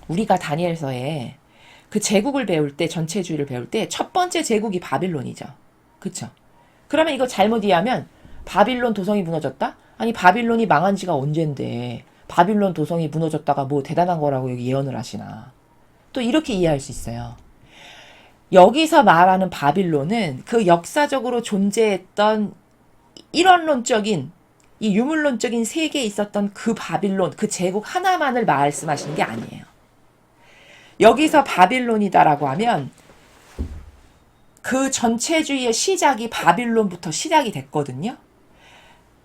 우리가 다니엘서에 그 제국을 배울 때, 전체주의를 배울 때 첫 번째 제국이 바빌론이죠. 그쵸? 그러면 이거 잘못 이해하면 바빌론 도성이 무너졌다? 아니 바빌론이 망한 지가 언젠데 바빌론 도성이 무너졌다가 뭐 대단한 거라고 여기 예언을 하시나. 또 이렇게 이해할 수 있어요. 여기서 말하는 바빌론은 그 역사적으로 존재했던 일원론적인 이 유물론적인 세계에 있었던 그 바빌론, 그 제국 하나만을 말씀하시는 게 아니에요. 여기서 바빌론이다라고 하면 그 전체주의의 시작이 바빌론부터 시작이 됐거든요.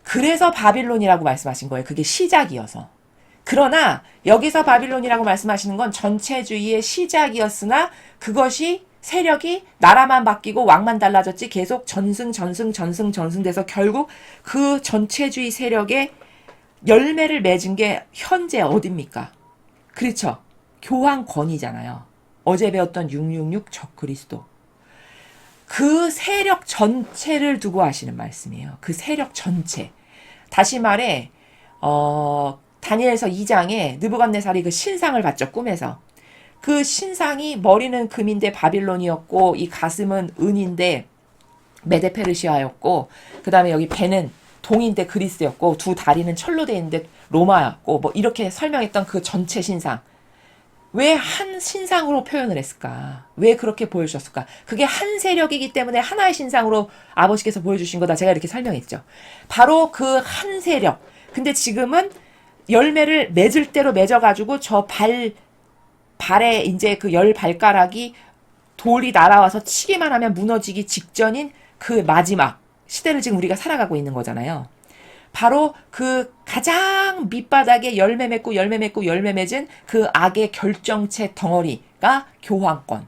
그래서 바빌론이라고 말씀하신 거예요. 그게 시작이어서. 그러나 여기서 바빌론이라고 말씀하시는 건 전체주의의 시작이었으나 그것이 세력이 나라만 바뀌고 왕만 달라졌지 계속 전승돼서 결국 그 전체주의 세력의 열매를 맺은 게 현재 어딥니까? 그렇죠. 교황권이잖아요. 어제 배웠던 666 적그리스도. 그 세력 전체를 두고 하시는 말씀이에요. 그 세력 전체. 다시 말해 다니엘서 2장에 느부갓네살이 그 신상을 봤죠. 꿈에서. 그 신상이 머리는 금인데 바빌론이었고 이 가슴은 은인데 메데페르시아였고 그 다음에 여기 배는 동인데 그리스였고 두 다리는 철로 되어 있는데 로마였고 뭐 이렇게 설명했던 그 전체 신상. 왜 한 신상으로 표현을 했을까? 왜 그렇게 보여주셨을까? 그게 한 세력이기 때문에 하나의 신상으로 아버지께서 보여주신 거다. 제가 이렇게 설명했죠. 바로 그 한 세력. 근데 지금은 열매를 맺을 대로 맺어가지고 저 발에 이제 그 열 발가락이 돌이 날아와서 치기만 하면 무너지기 직전인 그 마지막 시대를 지금 우리가 살아가고 있는 거잖아요. 바로 그 가장 밑바닥에 열매 맺고 맺은 그 악의 결정체 덩어리가 교황권.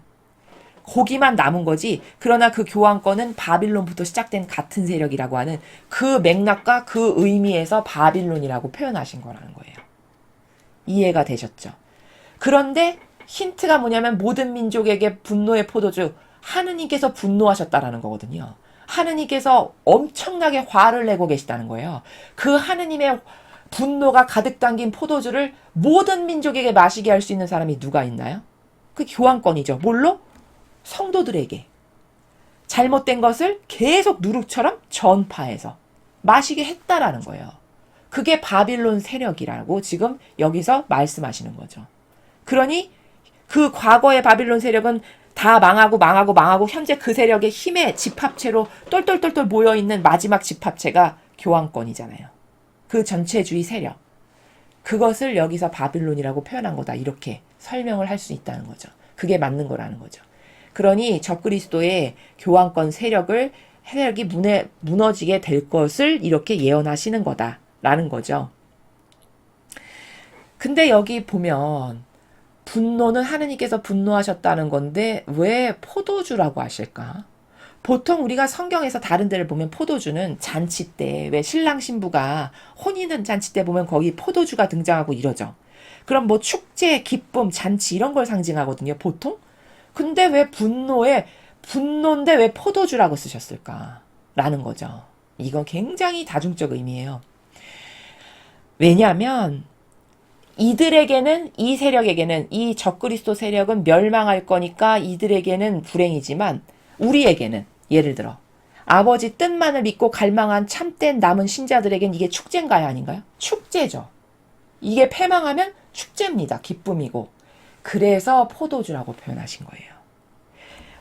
거기만 남은 거지. 그러나 그 교황권은 바빌론부터 시작된 같은 세력이라고 하는 그 맥락과 그 의미에서 바빌론이라고 표현하신 거라는 거예요. 이해가 되셨죠? 그런데 힌트가 뭐냐면 모든 민족에게 분노의 포도주 하느님께서 분노하셨다라는 거거든요. 하느님께서 엄청나게 화를 내고 계시다는 거예요. 그 하느님의 분노가 가득 담긴 포도주를 모든 민족에게 마시게 할 수 있는 사람이 누가 있나요? 그 교황권이죠. 뭘로? 성도들에게. 잘못된 것을 계속 누룩처럼 전파해서 마시게 했다라는 거예요. 그게 바빌론 세력이라고 지금 여기서 말씀하시는 거죠. 그러니 그 과거의 바빌론 세력은 다 망하고 현재 그 세력의 힘의 집합체로 똘똘똘똘 모여있는 마지막 집합체가 교황권이잖아요. 그 전체주의 세력. 그것을 여기서 바빌론이라고 표현한 거다. 이렇게 설명을 할 수 있다는 거죠. 그게 맞는 거라는 거죠. 그러니 적그리스도의 교황권 세력이 무너지게 될 것을 이렇게 예언하시는 거다라는 거죠. 근데 여기 보면 분노는 하느님께서 분노하셨다는 건데 왜 포도주라고 하실까? 보통 우리가 성경에서 다른 데를 보면 포도주는 잔치 때 왜 신랑 신부가 혼인 잔치 때 보면 거기 포도주가 등장하고 이러죠. 그럼 뭐 축제, 기쁨, 잔치 이런 걸 상징하거든요. 보통. 근데 왜 분노인데 왜 포도주라고 쓰셨을까? 라는 거죠. 이건 굉장히 다중적 의미예요. 왜냐하면 이들에게는 이 세력에게는 이 적그리스도 세력은 멸망할 거니까 이들에게는 불행이지만 우리에게는 예를 들어 아버지 뜻만을 믿고 갈망한 참된 남은 신자들에겐 이게 축제인가요 아닌가요? 축제죠. 이게 패망하면 축제입니다. 기쁨이고. 그래서 포도주라고 표현하신 거예요.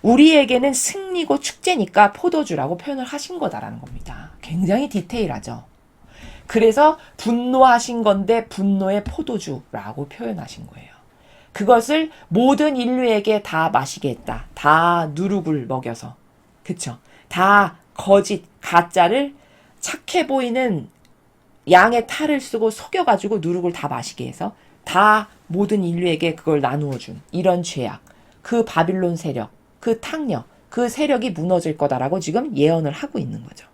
우리에게는 승리고 축제니까 포도주라고 표현을 하신 거다라는 겁니다. 굉장히 디테일하죠. 그래서 분노하신 건데 분노의 포도주라고 표현하신 거예요. 그것을 모든 인류에게 다 마시게 했다. 다 누룩을 먹여서. 그쵸? 다 거짓, 가짜를 착해 보이는 양의 탈을 쓰고 속여가지고 누룩을 다 마시게 해서 다 모든 인류에게 그걸 나누어 준 이런 죄악. 그 바빌론 세력, 그 탕력, 그 세력이 무너질 거다라고 지금 예언을 하고 있는 거죠.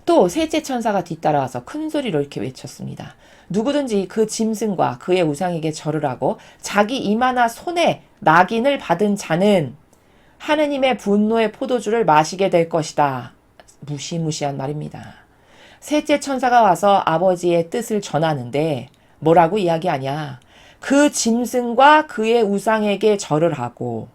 또 셋째 천사가 뒤따라와서 큰 소리로 이렇게 외쳤습니다. 누구든지 그 짐승과 그의 우상에게 절을 하고 자기 이마나 손에 낙인을 받은 자는 하느님의 분노의 포도주를 마시게 될 것이다. 무시무시한 말입니다. 셋째 천사가 와서 아버지의 뜻을 전하는데 뭐라고 이야기하냐. 그 짐승과 그의 우상에게 절을 하고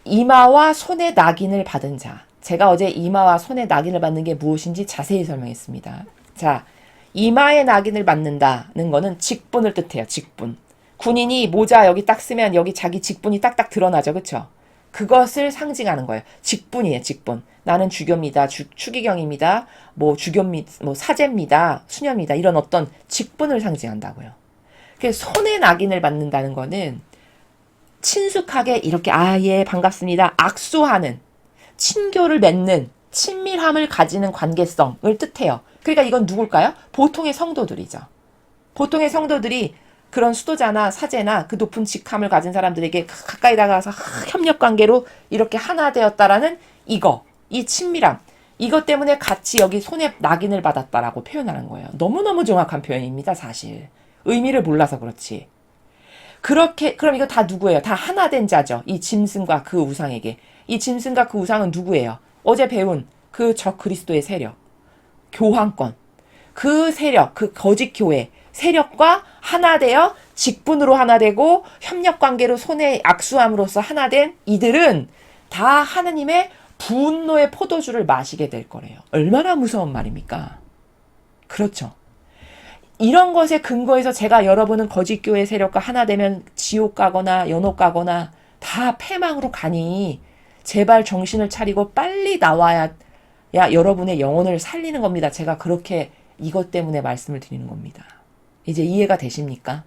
이마와 손에 낙인을 받은 자. 제가 어제 이마와 손에 낙인을 받는 게 무엇인지 자세히 설명했습니다. 자, 이마에 낙인을 받는다는 거는 직분을 뜻해요. 직분. 군인이 모자 여기 딱 쓰면 여기 자기 직분이 딱딱 드러나죠. 그쵸? 그것을 상징하는 거예요. 직분이에요. 직분. 나는 주교입니다. 추기경입니다. 뭐 주교입니다. 뭐 사제입니다. 수녀입니다. 이런 어떤 직분을 상징한다고요. 그래서 손에 낙인을 받는다는 거는 친숙하게 이렇게 예 반갑습니다. 악수하는 친교를 맺는 친밀함을 가지는 관계성을 뜻해요. 그러니까 이건 누굴까요? 보통의 성도들이죠. 보통의 성도들이 그런 수도자나 사제나 그 높은 직함을 가진 사람들에게 가까이 다가가서 협력관계로 이렇게 하나 되었다라는 이 친밀함. 이것 때문에 같이 여기 손에 낙인을 받았다라고 표현하는 거예요. 너무너무 정확한 표현입니다, 사실. 의미를 몰라서 그렇지. 그럼 이거 다 누구예요? 다 하나 된 자죠. 이 짐승과 그 우상에게. 이 짐승과 그 우상은 누구예요? 어제 배운 그 적 그리스도의 세력. 교황권. 그 세력, 그 거짓 교회. 세력과 하나 되어 직분으로 하나 되고 협력관계로 손에 악수함으로써 하나 된 이들은 다 하느님의 분노의 포도주를 마시게 될 거래요. 얼마나 무서운 말입니까? 그렇죠. 이런 것에 근거해서 제가 여러분은 거짓교회 세력과 하나 되면 지옥 가거나 연옥 가거나 다 패망으로 가니 제발 정신을 차리고 빨리 나와야 여러분의 영혼을 살리는 겁니다. 제가 그렇게 이것 때문에 말씀을 드리는 겁니다. 이제 이해가 되십니까?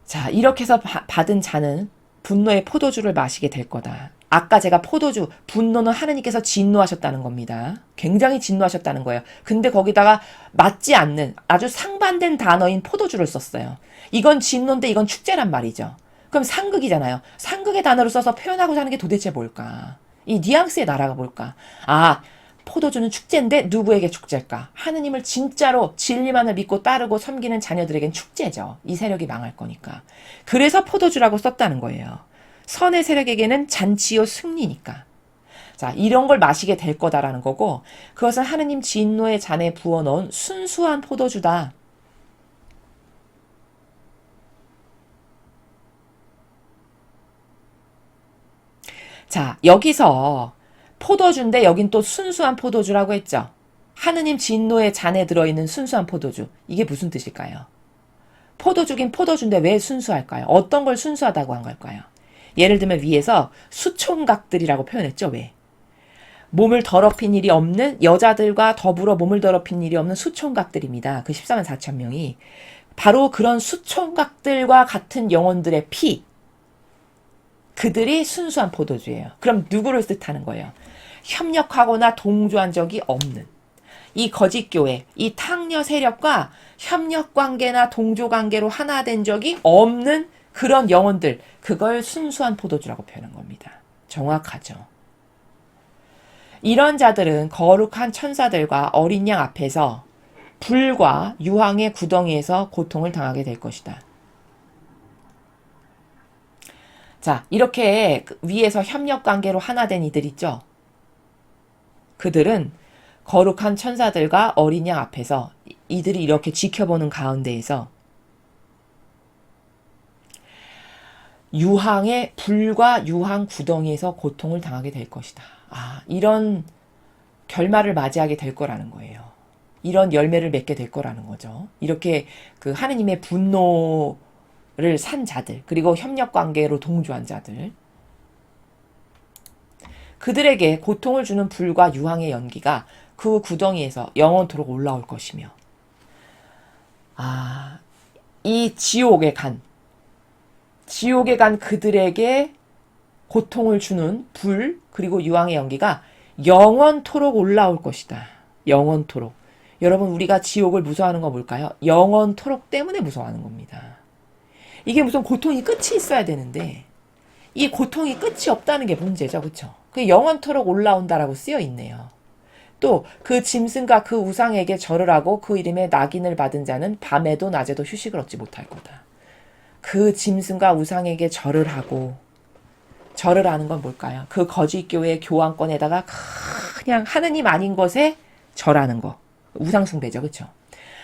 자, 이렇게 해서 받은 자는 분노의 포도주를 마시게 될 거다. 아까 제가 포도주, 분노는 하느님께서 진노하셨다는 겁니다. 굉장히 진노하셨다는 거예요. 근데 거기다가 맞지 않는 아주 상반된 단어인 포도주를 썼어요. 이건 진노인데 이건 축제란 말이죠. 그럼 상극이잖아요. 상극의 단어를 써서 표현하고자 하는 게 도대체 뭘까? 이 뉘앙스의 나라가 뭘까? 포도주는 축제인데 누구에게 축제일까? 하느님을 진짜로 진리만을 믿고 따르고 섬기는 자녀들에겐 축제죠. 이 세력이 망할 거니까. 그래서 포도주라고 썼다는 거예요. 선의 세력에게는 잔치요 승리니까. 자, 이런 걸 마시게 될 거다라는 거고, 그것은 하느님 진노의 잔에 부어넣은 순수한 포도주다. 자, 여기서 포도주인데 여긴 또 순수한 포도주라고 했죠. 하느님 진노의 잔에 들어있는 순수한 포도주. 이게 무슨 뜻일까요? 포도주긴 포도주인데 왜 순수할까요? 어떤 걸 순수하다고 한 걸까요? 예를 들면 위에서 수총각들이라고 표현했죠. 왜? 몸을 더럽힌 일이 없는 여자들과 더불어 몸을 더럽힌 일이 없는 수총각들입니다. 그 14만 4천 명이. 바로 그런 수총각들과 같은 영혼들의 피. 그들이 순수한 포도주예요. 그럼 누구를 뜻하는 거예요? 협력하거나 동조한 적이 없는 이 거짓교회, 이 탕녀 세력과 협력관계나 동조관계로 하나 된 적이 없는 그런 영혼들, 그걸 순수한 포도주라고 표현한 겁니다. 정확하죠. 이런 자들은 거룩한 천사들과 어린 양 앞에서 불과 유황의 구덩이에서 고통을 당하게 될 것이다. 자, 이렇게 위에서 협력관계로 하나 된 이들 있죠? 그들은 거룩한 천사들과 어린 양 앞에서 이들이 이렇게 지켜보는 가운데에서 유황의 불과 유황 구덩이에서 고통을 당하게 될 것이다. 이런 결말을 맞이하게 될 거라는 거예요. 이런 열매를 맺게 될 거라는 거죠. 이렇게 그 하느님의 분노 산 자들, 그리고 협력관계로 동조한 자들, 그들에게 고통을 주는 불과 유황의 연기가 그 구덩이에서 영원토록 올라올 것이며, 이 지옥에 간 그들에게 고통을 주는 불, 그리고 유황의 연기가 영원토록 올라올 것이다. 영원토록. 여러분, 우리가 지옥을 무서워하는 건 뭘까요? 영원토록 때문에 무서워하는 겁니다. 이게 무슨 고통이 끝이 있어야 되는데 이 고통이 끝이 없다는 게 문제죠. 그렇죠? 그 영원토록 올라온다라고 쓰여 있네요. 또 그 짐승과 그 우상에게 절을 하고 그 이름에 낙인을 받은 자는 밤에도 낮에도 휴식을 얻지 못할 거다. 그 짐승과 우상에게 절을 하는 건 뭘까요? 그 거짓 교회 교황권에다가 그냥 하느님 아닌 것에 절하는 거. 우상숭배죠. 그렇죠?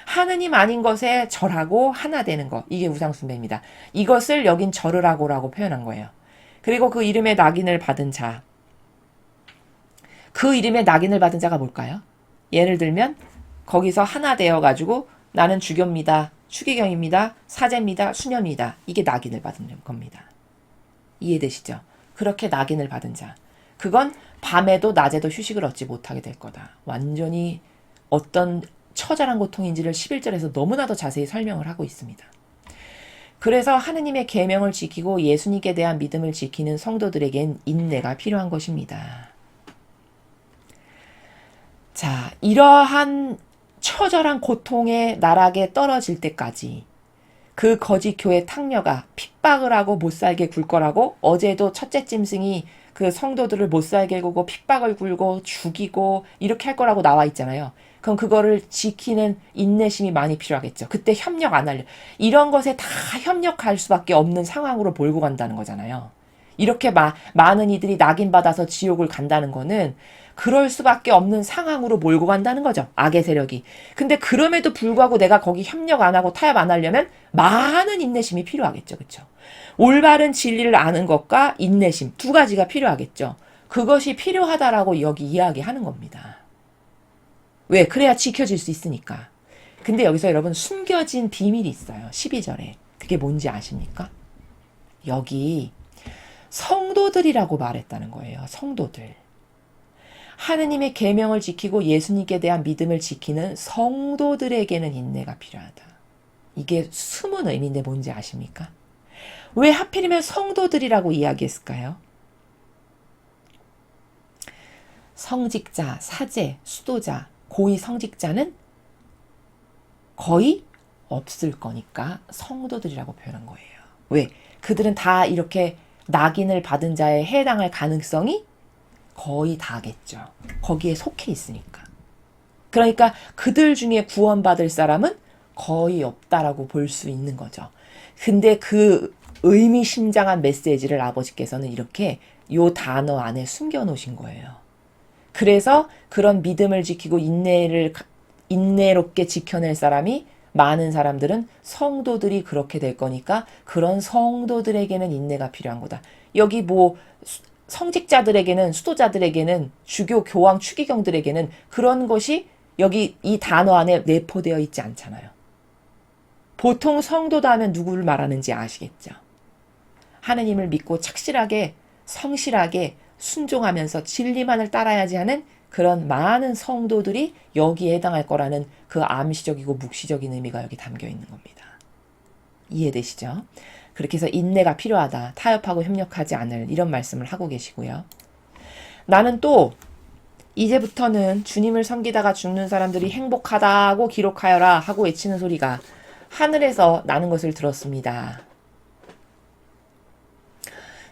하느님 아닌 것에 절하고 하나 되는 것. 이게 우상숭배입니다. 이것을 여긴 절을 하고라고 표현한 거예요. 그리고 그 이름에 낙인을 받은 자. 그 이름에 낙인을 받은 자가 뭘까요? 예를 들면 거기서 하나 되어가지고 나는 주교입니다. 추기경입니다. 사제입니다. 수녀입니다. 이게 낙인을 받은 겁니다. 이해되시죠? 그렇게 낙인을 받은 자. 그건 밤에도 낮에도 휴식을 얻지 못하게 될 거다. 완전히 어떤 처절한 고통인지를 11절에서 너무나도 자세히 설명을 하고 있습니다. 그래서 하느님의 계명을 지키고 예수님께 대한 믿음을 지키는 성도들에겐 인내가 필요한 것입니다. 자, 이러한 처절한 고통의 나락에 떨어질 때까지 그 거짓 교회 탕녀가 핍박을 하고 못살게 굴 거라고 어제도 첫째 짐승이 그 성도들을 못살게 굴고 핍박을 굴고 죽이고 이렇게 할 거라고 나와 있잖아요. 그럼 그거를 지키는 인내심이 많이 필요하겠죠. 그때 협력 안 하려. 이런 것에 다 협력할 수밖에 없는 상황으로 몰고 간다는 거잖아요. 이렇게 많은 이들이 낙인 받아서 지옥을 간다는 거는 그럴 수밖에 없는 상황으로 몰고 간다는 거죠. 악의 세력이. 근데 그럼에도 불구하고 내가 거기 협력 안 하고 타협 안 하려면 많은 인내심이 필요하겠죠. 그렇죠? 올바른 진리를 아는 것과 인내심 두 가지가 필요하겠죠. 그것이 필요하다라고 여기 이야기하는 겁니다. 왜? 그래야 지켜질 수 있으니까. 근데 여기서 여러분 숨겨진 비밀이 있어요. 12절에. 그게 뭔지 아십니까? 여기 성도들이라고 말했다는 거예요. 성도들. 하느님의 계명을 지키고 예수님께 대한 믿음을 지키는 성도들에게는 인내가 필요하다. 이게 숨은 의미인데 뭔지 아십니까? 왜 하필이면 성도들이라고 이야기했을까요? 성직자, 사제, 수도자, 고위 성직자는 거의 없을 거니까 성도들이라고 표현한 거예요. 왜? 그들은 다 이렇게 낙인을 받은 자에 해당할 가능성이 거의 다겠죠. 거기에 속해 있으니까. 그러니까 그들 중에 구원받을 사람은 거의 없다라고 볼 수 있는 거죠. 근데 그 의미심장한 메시지를 아버지께서는 이렇게 요 단어 안에 숨겨놓으신 거예요. 그래서 그런 믿음을 지키고 인내롭게 지켜낼 사람이 많은 사람들은 성도들이 그렇게 될 거니까 그런 성도들에게는 인내가 필요한 거다. 여기 뭐 성직자들에게는, 수도자들에게는, 주교, 교황, 추기경들에게는 그런 것이 여기 이 단어 안에 내포되어 있지 않잖아요. 보통 성도다 하면 누구를 말하는지 아시겠죠? 하느님을 믿고 착실하게, 성실하게 순종하면서 진리만을 따라야지 하는 그런 많은 성도들이 여기에 해당할 거라는 그 암시적이고 묵시적인 의미가 여기 담겨 있는 겁니다. 이해되시죠? 그렇게 해서 인내가 필요하다. 타협하고 협력하지 않을 이런 말씀을 하고 계시고요. 나는 또 이제부터는 주님을 섬기다가 죽는 사람들이 행복하다고 기록하여라 하고 외치는 소리가 하늘에서 나는 것을 들었습니다.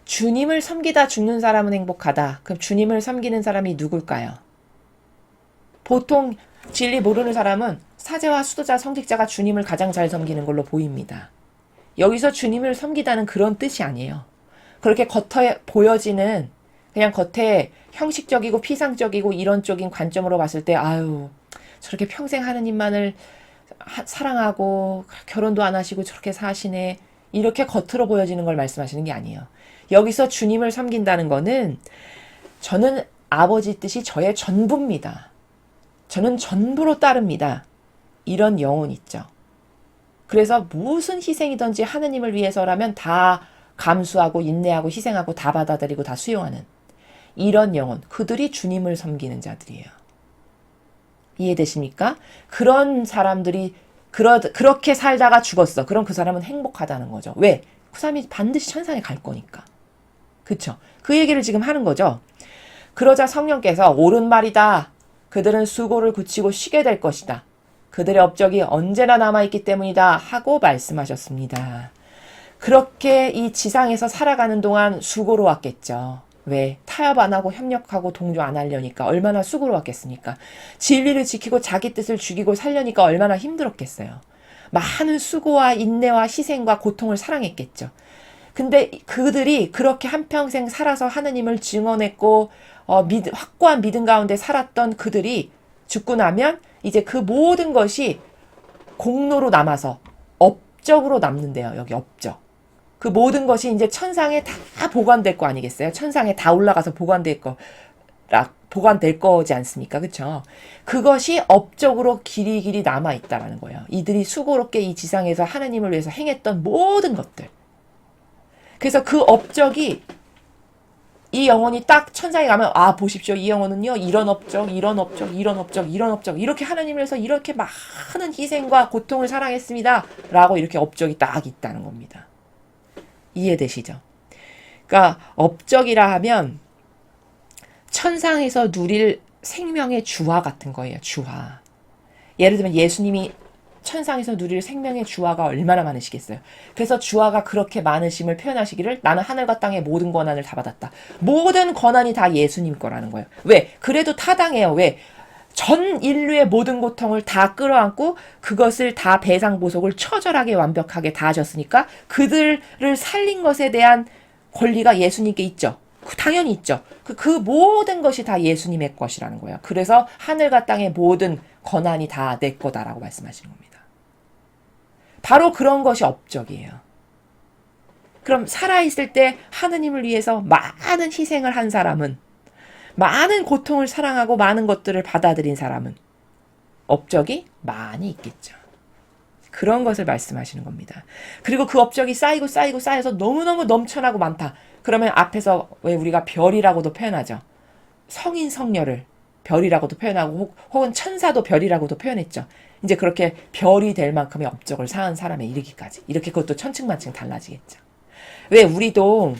주님을 섬기다 죽는 사람은 행복하다. 그럼 주님을 섬기는 사람이 누굴까요? 보통 진리 모르는 사람은 사제와 수도자, 성직자가 주님을 가장 잘 섬기는 걸로 보입니다. 여기서 주님을 섬기다는 그런 뜻이 아니에요. 그렇게 겉에 보여지는 그냥 겉에 형식적이고 피상적이고 이런 쪽인 관점으로 봤을 때 아유 저렇게 평생 하느님만을 사랑하고 결혼도 안 하시고 저렇게 사시네 이렇게 겉으로 보여지는 걸 말씀하시는 게 아니에요. 여기서 주님을 섬긴다는 거는 저는 아버지 뜻이 저의 전부입니다. 저는 전부로 따릅니다. 이런 영혼 있죠. 그래서 무슨 희생이든지 하느님을 위해서라면 다 감수하고 인내하고 희생하고 다 받아들이고 다 수용하는 이런 영혼, 그들이 주님을 섬기는 자들이에요. 이해되십니까? 그런 사람들이 그렇게 살다가 죽었어. 그럼 그 사람은 행복하다는 거죠. 왜? 그 사람이 반드시 천상에 갈 거니까. 그쵸? 그 얘기를 지금 하는 거죠. 그러자 성령께서 옳은 말이다. 그들은 수고를 그치고 쉬게 될 것이다. 그들의 업적이 언제나 남아있기 때문이다 하고 말씀하셨습니다. 그렇게 이 지상에서 살아가는 동안 수고로웠겠죠. 왜? 타협 안 하고 협력하고 동조 안 하려니까 얼마나 수고로웠겠습니까? 진리를 지키고 자기 뜻을 죽이고 살려니까 얼마나 힘들었겠어요. 많은 수고와 인내와 희생과 고통을 사랑했겠죠. 근데 그들이 그렇게 한평생 살아서 하느님을 증언했고 확고한 믿음 가운데 살았던 그들이 죽고 나면 이제 그 모든 것이 공로로 남아서 업적으로 남는데요. 여기 업적. 그 모든 것이 이제 천상에 다 보관될 거 아니겠어요? 천상에 다 올라가서 보관될 거지 않습니까? 그쵸? 그것이 업적으로 길이 남아 있다라는 거예요. 이들이 수고롭게 이 지상에서 하나님을 위해서 행했던 모든 것들. 그래서 그 업적이 이 영혼이 딱 천상에 가면 보십시오. 이 영혼은요. 이런 업적, 이런 업적, 이런 업적, 이런 업적 이렇게 하나님을 위해서 이렇게 많은 희생과 고통을 사랑했습니다. 라고 이렇게 업적이 딱 있다는 겁니다. 이해되시죠? 그러니까 업적이라 하면 천상에서 누릴 생명의 주화 같은 거예요. 주화. 예를 들면 예수님이 천상에서 누릴 생명의 주화가 얼마나 많으시겠어요. 그래서 주화가 그렇게 많으심을 표현하시기를 나는 하늘과 땅의 모든 권한을 다 받았다. 모든 권한이 다 예수님 거라는 거예요. 왜? 그래도 타당해요. 왜? 전 인류의 모든 고통을 다 끌어안고 그것을 다 배상보속을 처절하게 완벽하게 다 하셨으니까 그들을 살린 것에 대한 권리가 예수님께 있죠. 당연히 있죠. 그 모든 것이 다 예수님의 것이라는 거예요. 그래서 하늘과 땅의 모든 권한이 다 내 거다라고 말씀하시는 겁니다. 바로 그런 것이 업적이에요. 그럼 살아있을 때 하느님을 위해서 많은 희생을 한 사람은, 많은 고통을 사랑하고 많은 것들을 받아들인 사람은 업적이 많이 있겠죠. 그런 것을 말씀하시는 겁니다. 그리고 그 업적이 쌓여서 너무너무 넘쳐나고 많다. 그러면 앞에서 왜 우리가 별이라고도 표현하죠. 성인 성녀를 별이라고도 표현하고 혹은 천사도 별이라고도 표현했죠. 이제 그렇게 별이 될 만큼의 업적을 쌓은 사람에 이르기까지. 이렇게 그것도 천층만층 달라지겠죠. 왜 우리도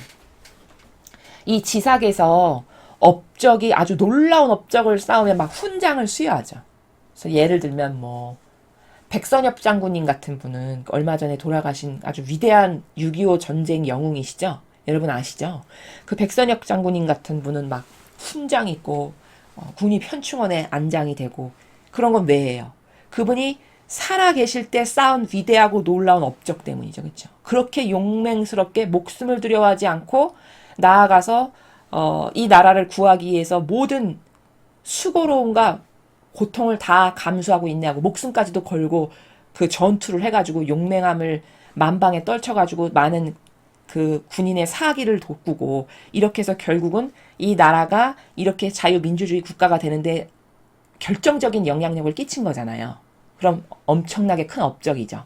이 지삭에서 업적이 아주 놀라운 업적을 쌓으면 막 훈장을 수여하죠. 그래서 예를 들면 백선엽 장군님 같은 분은 얼마 전에 돌아가신 아주 위대한 6.25 전쟁 영웅이시죠. 여러분 아시죠? 그 백선엽 장군님 같은 분은 막 훈장 있고 군이 편충원에 안장이 되고 그런 건 왜예요? 그분이 살아 계실 때 쌓은 위대하고 놀라운 업적 때문이죠. 그렇죠? 그렇게 용맹스럽게 목숨을 두려워하지 않고 나아가서 이 나라를 구하기 위해서 모든 수고로움과 고통을 다 감수하고 인내하고 목숨까지도 걸고 그 전투를 해가지고 용맹함을 만방에 떨쳐가지고 많은 그 군인의 사기를 돋구고 이렇게 해서 결국은 이 나라가 이렇게 자유민주주의 국가가 되는데 결정적인 영향력을 끼친 거잖아요. 그럼 엄청나게 큰 업적이죠.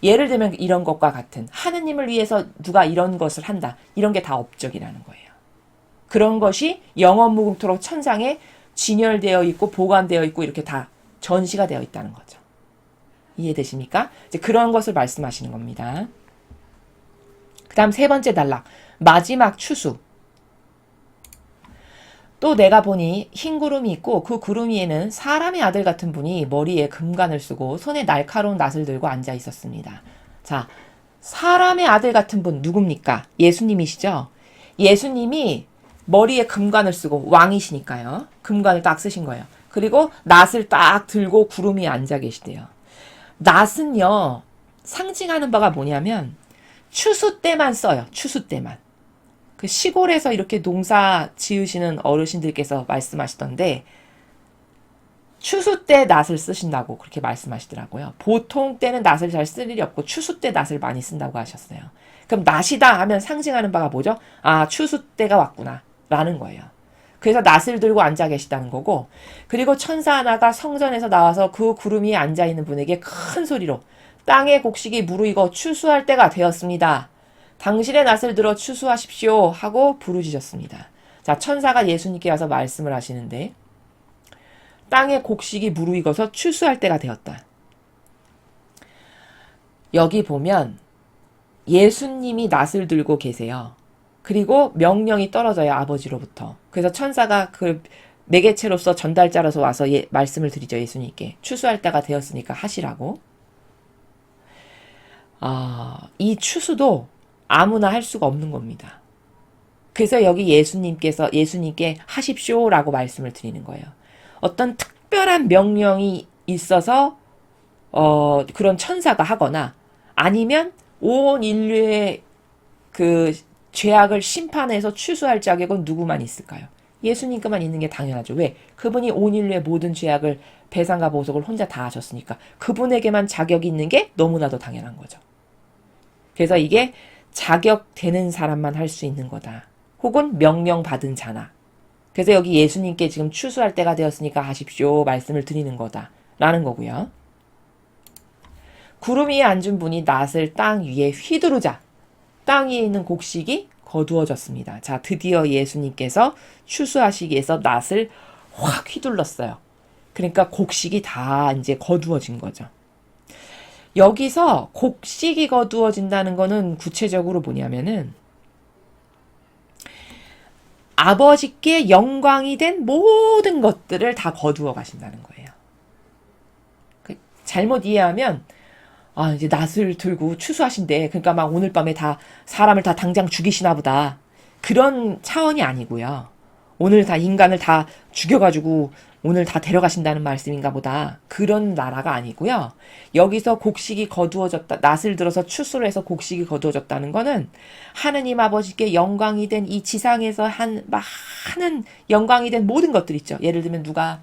예를 들면 이런 것과 같은 하느님을 위해서 누가 이런 것을 한다. 이런 게 다 업적이라는 거예요. 그런 것이 영원무궁토록 천상에 진열되어 있고 보관되어 있고 이렇게 다 전시가 되어 있다는 거죠. 이해되십니까? 이제 그런 것을 말씀하시는 겁니다. 그 다음 세 번째 단락. 마지막 추수. 또 내가 보니 흰 구름이 있고 그 구름 위에는 사람의 아들 같은 분이 머리에 금관을 쓰고 손에 날카로운 낫을 들고 앉아 있었습니다. 자, 사람의 아들 같은 분 누굽니까? 예수님이시죠? 예수님이 머리에 금관을 쓰고 왕이시니까요. 금관을 딱 쓰신 거예요. 그리고 낫을 딱 들고 구름 위에 앉아 계시대요. 낫은요. 상징하는 바가 뭐냐면 추수 때만 써요. 추수 때만. 그 시골에서 이렇게 농사 지으시는 어르신들께서 말씀하시던데 추수 때 낫을 쓰신다고 그렇게 말씀하시더라고요. 보통 때는 낫을 잘 쓸 일이 없고 추수 때 낫을 많이 쓴다고 하셨어요. 그럼 낫이다 하면 상징하는 바가 뭐죠? 추수 때가 왔구나 라는 거예요. 그래서 낫을 들고 앉아 계시다는 거고 그리고 천사 하나가 성전에서 나와서 그 구름 위에 앉아 있는 분에게 큰 소리로 땅의 곡식이 무르익어 추수할 때가 되었습니다. 당신의 낫을 들어 추수하십시오 하고 부르짖었습니다. 자, 천사가 예수님께 와서 말씀을 하시는데 땅의 곡식이 무르익어서 추수할 때가 되었다. 여기 보면 예수님이 낫을 들고 계세요. 그리고 명령이 떨어져요, 아버지로부터. 그래서 천사가 그 매개체로서 전달자로서 와서 말씀을 드리죠, 예수님께. 추수할 때가 되었으니까 하시라고. 이 추수도 아무나 할 수가 없는 겁니다. 그래서 여기 예수님께 하십시오라고 말씀을 드리는 거예요. 어떤 특별한 명령이 있어서 그런 천사가 하거나 아니면 온 인류의 그 죄악을 심판해서 추수할 자격은 누구만 있을까요? 예수님께만 있는 게 당연하죠. 왜? 그분이 온 인류의 모든 죄악을 배상과 보석을 혼자 다 하셨으니까 그분에게만 자격이 있는 게 너무나도 당연한 거죠. 그래서 이게 자격되는 사람만 할 수 있는 거다. 혹은 명령받은 자나. 그래서 여기 예수님께 지금 추수할 때가 되었으니까 하십시오 말씀을 드리는 거다라는 거고요. 구름 위에 앉은 분이 낫을 땅 위에 휘두르자 땅 위에 있는 곡식이 거두어졌습니다. 자, 드디어 예수님께서 추수하시기 위해서 낫을 확 휘둘렀어요. 그러니까 곡식이 다 이제 거두어진 거죠. 여기서 곡식이 거두어진다는 거는 구체적으로 뭐냐면은 아버지께 영광이 된 모든 것들을 다 거두어 가신다는 거예요. 잘못 이해하면 이제 낫을 들고 추수하신대. 그러니까 막 오늘 밤에 다 사람을 다 당장 죽이시나 보다. 그런 차원이 아니고요. 오늘 다 인간을 다 죽여가지고 오늘 다 데려가신다는 말씀인가 보다. 그런 나라가 아니고요. 여기서 곡식이 거두어졌다. 낫을 들어서 추수를 해서 곡식이 거두어졌다는 거는 하느님 아버지께 영광이 된 이 지상에서 많은 영광이 된 모든 것들 있죠. 예를 들면 누가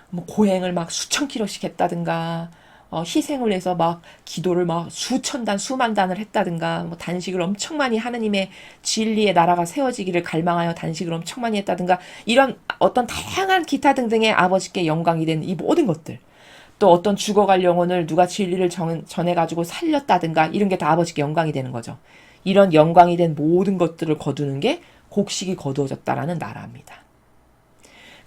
뭐 고행을 막 수천 킬로씩 했다든가 희생을 해서 막 기도를 막 수천 단, 수만 단을 했다든가, 뭐 단식을 엄청 많이 하느님의 진리의 나라가 세워지기를 갈망하여 단식을 엄청 많이 했다든가, 이런 어떤 다양한 기타 등등의 아버지께 영광이 된 이 모든 것들. 또 어떤 죽어갈 영혼을 누가 진리를 전해가지고 살렸다든가, 이런 게 다 아버지께 영광이 되는 거죠. 이런 영광이 된 모든 것들을 거두는 게 곡식이 거두어졌다라는 나라입니다.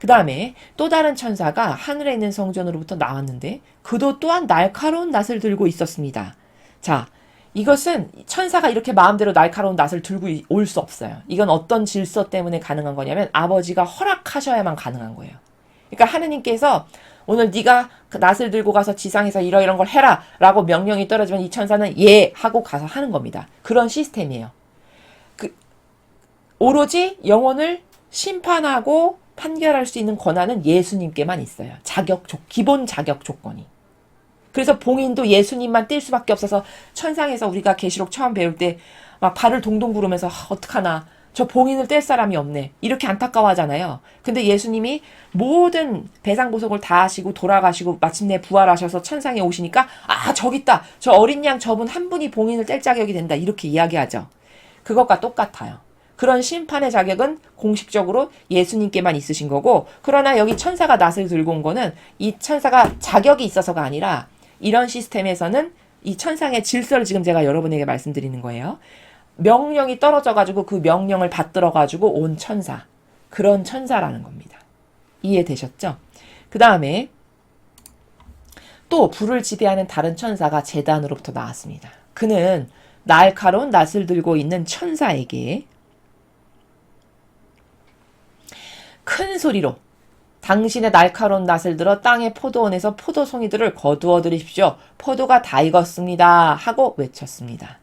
그 다음에 또 다른 천사가 하늘에 있는 성전으로부터 나왔는데 그도 또한 날카로운 낫을 들고 있었습니다. 자, 이것은 천사가 이렇게 마음대로 날카로운 낫을 들고 올 수 없어요. 이건 어떤 질서 때문에 가능한 거냐면 아버지가 허락하셔야만 가능한 거예요. 그러니까 하느님께서 오늘 네가 그 낫을 들고 가서 지상에서 이러이런 걸 해라 라고 명령이 떨어지면 이 천사는 예 하고 가서 하는 겁니다. 그런 시스템이에요. 오로지 영혼을 심판하고 판결할 수 있는 권한은 예수님께만 있어요. 기본 자격 조건이. 그래서 봉인도 예수님만 뛸 수밖에 없어서 천상에서 우리가 계시록 처음 배울 때 막 발을 동동 구르면서 어떡하나 저 봉인을 뗄 사람이 없네 이렇게 안타까워하잖아요. 근데 예수님이 모든 배상보석을 다 하시고 돌아가시고 마침내 부활하셔서 천상에 오시니까 저기 있다 저 어린 양 저분 한 분이 봉인을 뗄 자격이 된다 이렇게 이야기하죠. 그것과 똑같아요. 그런 심판의 자격은 공식적으로 예수님께만 있으신 거고, 그러나 여기 천사가 낫을 들고 온 거는 이 천사가 자격이 있어서가 아니라 이런 시스템에서는 이 천상의 질서를 지금 제가 여러분에게 말씀드리는 거예요. 명령이 떨어져가지고 그 명령을 받들어가지고 온 천사. 그런 천사라는 겁니다. 이해되셨죠? 그 다음에 또 불을 지배하는 다른 천사가 제단으로부터 나왔습니다. 그는 날카로운 낫을 들고 있는 천사에게 큰 소리로 당신의 날카로운 낫을 들어 땅의 포도원에서 포도송이들을 거두어 들이십시오. 포도가 다 익었습니다. 하고 외쳤습니다.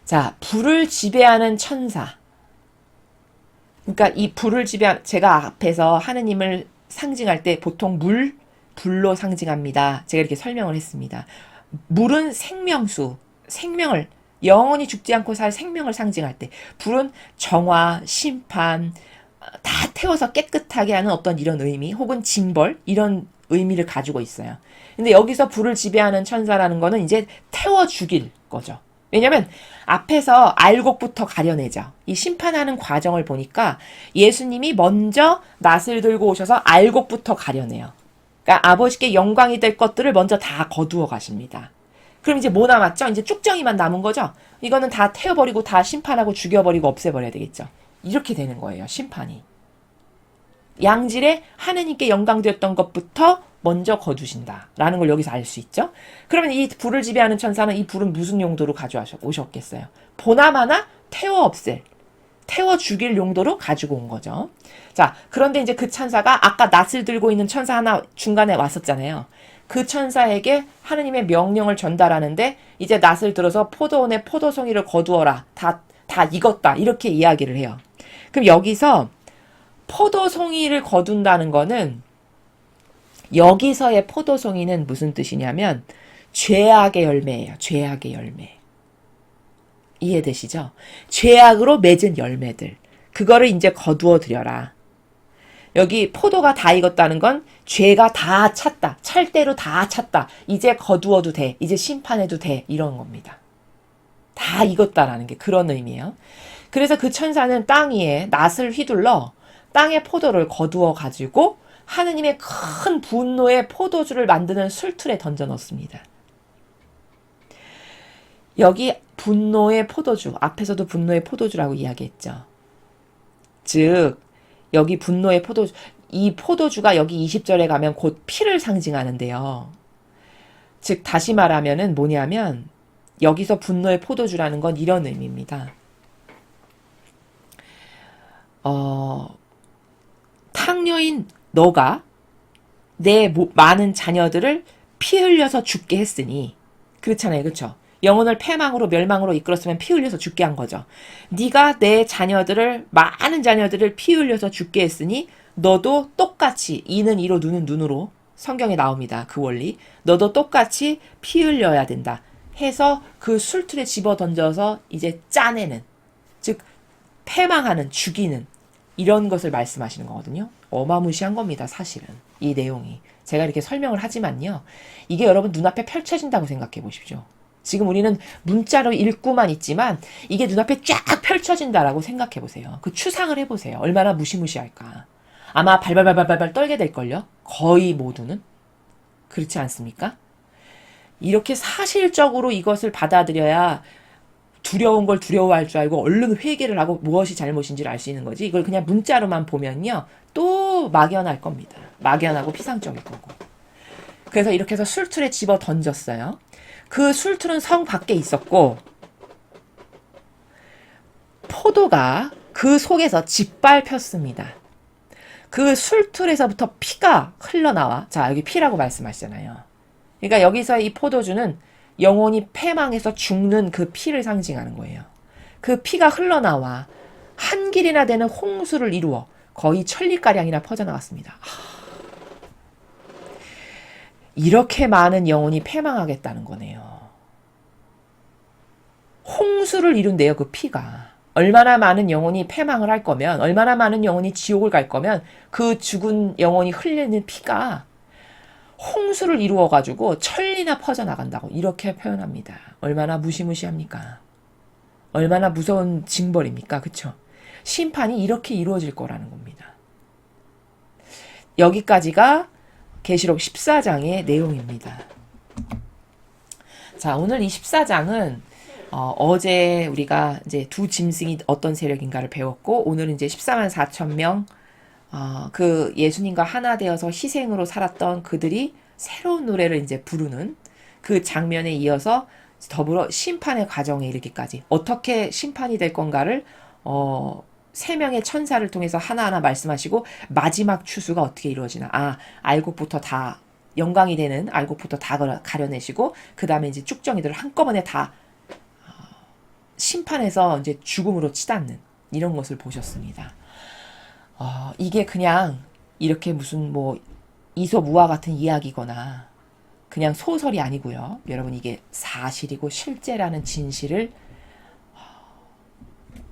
자, 불을 지배하는 천사. 그러니까 이 불을 지배하는, 제가 앞에서 하느님을 상징할 때 보통 불로 상징합니다. 제가 이렇게 설명을 했습니다. 물은 생명수, 생명을, 영원히 죽지 않고 살 생명을 상징할 때, 불은 정화, 심판, 다 태워서 깨끗하게 하는 어떤 이런 의미 혹은 징벌 이런 의미를 가지고 있어요. 근데 여기서 불을 지배하는 천사라는 거는 이제 태워 죽일 거죠. 왜냐면 앞에서 알곡부터 가려내죠. 이 심판하는 과정을 보니까 예수님이 먼저 낫을 들고 오셔서 알곡부터 가려내요. 그러니까 아버지께 영광이 될 것들을 먼저 다 거두어 가십니다. 그럼 이제 뭐 남았죠? 이제 쭉정이만 남은 거죠? 이거는 다 태워버리고 다 심판하고 죽여버리고 없애버려야 되겠죠. 이렇게 되는 거예요. 심판이. 양질의 하느님께 영광되었던 것부터 먼저 거두신다라는 걸 여기서 알 수 있죠. 그러면 이 불을 지배하는 천사는 이 불은 무슨 용도로 가져오셨겠어요? 보나마나 태워 죽일 용도로 가지고 온 거죠. 자, 그런데 이제 그 천사가 아까 낫을 들고 있는 천사 하나 중간에 왔었잖아요. 그 천사에게 하느님의 명령을 전달하는데 이제 낫을 들어서 포도원의 포도송이를 거두어라. 다 익었다. 이렇게 이야기를 해요. 그럼 여기서 포도송이를 거둔다는 거는 여기서의 포도송이는 무슨 뜻이냐면 죄악의 열매예요. 죄악의 열매. 이해되시죠? 죄악으로 맺은 열매들. 그거를 이제 거두어 드려라. 여기 포도가 다 익었다는 건 죄가 다 찼다. 찰대로 다 찼다. 이제 거두어도 돼. 이제 심판해도 돼. 이런 겁니다. 다 익었다라는 게 그런 의미예요. 그래서 그 천사는 땅 위에 낫을 휘둘러 땅의 포도를 거두어 가지고 하느님의 큰 분노의 포도주를 만드는 술틀에 던져 넣습니다. 여기 분노의 포도주, 앞에서도 분노의 포도주라고 이야기했죠. 즉 여기 분노의 포도주, 이 포도주가 여기 20절에 가면 곧 피를 상징하는데요. 즉 다시 말하면은 뭐냐면 여기서 분노의 포도주라는 건 이런 의미입니다. 탕녀인 너가 내 많은 자녀들을 피 흘려서 죽게 했으니 그렇잖아요. 그렇죠? 영혼을 패망으로 멸망으로 이끌었으면 피 흘려서 죽게 한 거죠. 네가 내 많은 자녀들을 피 흘려서 죽게 했으니 너도 똑같이 이는 이로 눈은 눈으로 성경에 나옵니다. 그 원리. 너도 똑같이 피 흘려야 된다. 해서 그 술틀에 집어 던져서 이제 짜내는, 즉 패망하는, 죽이는 이런 것을 말씀하시는 거거든요. 어마무시한 겁니다. 사실은 이 내용이. 제가 이렇게 설명을 하지만요. 이게 여러분 눈앞에 펼쳐진다고 생각해 보십시오. 지금 우리는 문자로 읽고만 있지만 이게 눈앞에 쫙 펼쳐진다라고 생각해 보세요. 그 추상을 해보세요. 얼마나 무시무시할까. 아마 발발발발발 떨게 될걸요. 거의 모두는. 그렇지 않습니까? 이렇게 사실적으로 이것을 받아들여야 두려운 걸 두려워할 줄 알고 얼른 회개를 하고 무엇이 잘못인지를 알 수 있는 거지. 이걸 그냥 문자로만 보면요. 또 막연할 겁니다. 막연하고 피상적일 거고. 그래서 이렇게 해서 술틀에 집어 던졌어요. 그 술틀은 성 밖에 있었고 포도가 그 속에서 짓밟혔습니다. 그 술틀에서부터 피가 흘러나와. 자, 여기 피라고 말씀하시잖아요. 그러니까 여기서 이 포도주는 영혼이 패망해서 죽는 그 피를 상징하는 거예요. 그 피가 흘러나와 한 길이나 되는 홍수를 이루어 거의 천리가량이나 퍼져나갔습니다. 이렇게 많은 영혼이 패망하겠다는 거네요. 홍수를 이룬대요, 그 피가. 얼마나 많은 영혼이 패망을 할 거면, 얼마나 많은 영혼이 지옥을 갈 거면 그 죽은 영혼이 흘리는 피가 홍수를 이루어가지고 천리나 퍼져나간다고 이렇게 표현합니다. 얼마나 무시무시합니까? 얼마나 무서운 징벌입니까? 그쵸? 심판이 이렇게 이루어질 거라는 겁니다. 여기까지가 계시록 14장의 내용입니다. 자, 오늘 이 14장은 어제 우리가 이제 두 짐승이 어떤 세력인가를 배웠고 오늘은 이제 14만 4천 명 그 예수님과 하나 되어서 희생으로 살았던 그들이 새로운 노래를 이제 부르는 그 장면에 이어서 더불어 심판의 과정에 이르기까지 어떻게 심판이 될 건가를 세 명의 천사를 통해서 하나하나 말씀하시고 마지막 추수가 어떻게 이루어지나 알곡부터 다 영광이 되는 알곡부터 다 가려내시고 그 다음에 이제 쭉정이들을 한꺼번에 다 심판해서 이제 죽음으로 치닫는 이런 것을 보셨습니다. 이게 그냥 이렇게 무슨 뭐 이솝우화 같은 이야기거나 그냥 소설이 아니고요. 여러분 이게 사실이고 실제라는 진실을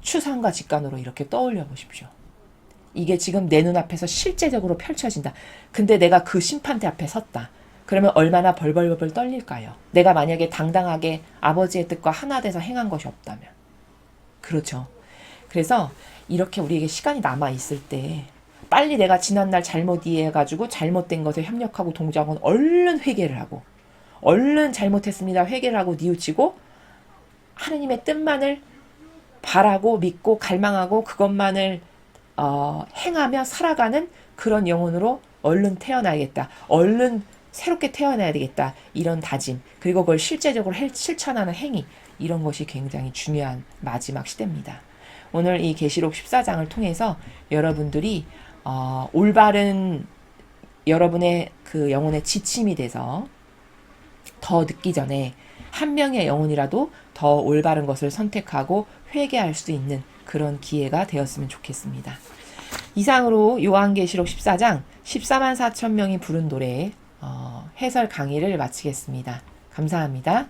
추상과 직관으로 이렇게 떠올려 보십시오. 이게 지금 내 눈앞에서 실제적으로 펼쳐진다. 근데 내가 그 심판대 앞에 섰다. 그러면 얼마나 벌벌벌 떨릴까요? 내가 만약에 당당하게 아버지의 뜻과 하나 돼서 행한 것이 없다면. 그렇죠. 그래서 이렇게 우리에게 시간이 남아있을 때 빨리 내가 지난날 잘못 이해해가지고 잘못된 것에 협력하고 동조하고는 얼른 회개를 하고 얼른 잘못했습니다. 회개를 하고 뉘우치고 하느님의 뜻만을 바라고 믿고 갈망하고 그것만을 행하며 살아가는 그런 영혼으로 얼른 태어나야겠다. 얼른 새롭게 태어나야 되겠다. 이런 다짐, 그리고 그걸 실제적으로 실천하는 행위, 이런 것이 굉장히 중요한 마지막 시대입니다. 오늘 이 계시록 14장을 통해서 여러분들이 올바른 여러분의 그 영혼의 지침이 돼서 더 늦기 전에 한 명의 영혼이라도 더 올바른 것을 선택하고 회개할 수 있는 그런 기회가 되었으면 좋겠습니다. 이상으로 요한계시록 14장 14만 4천 명이 부른 노래 해설 강의를 마치겠습니다. 감사합니다.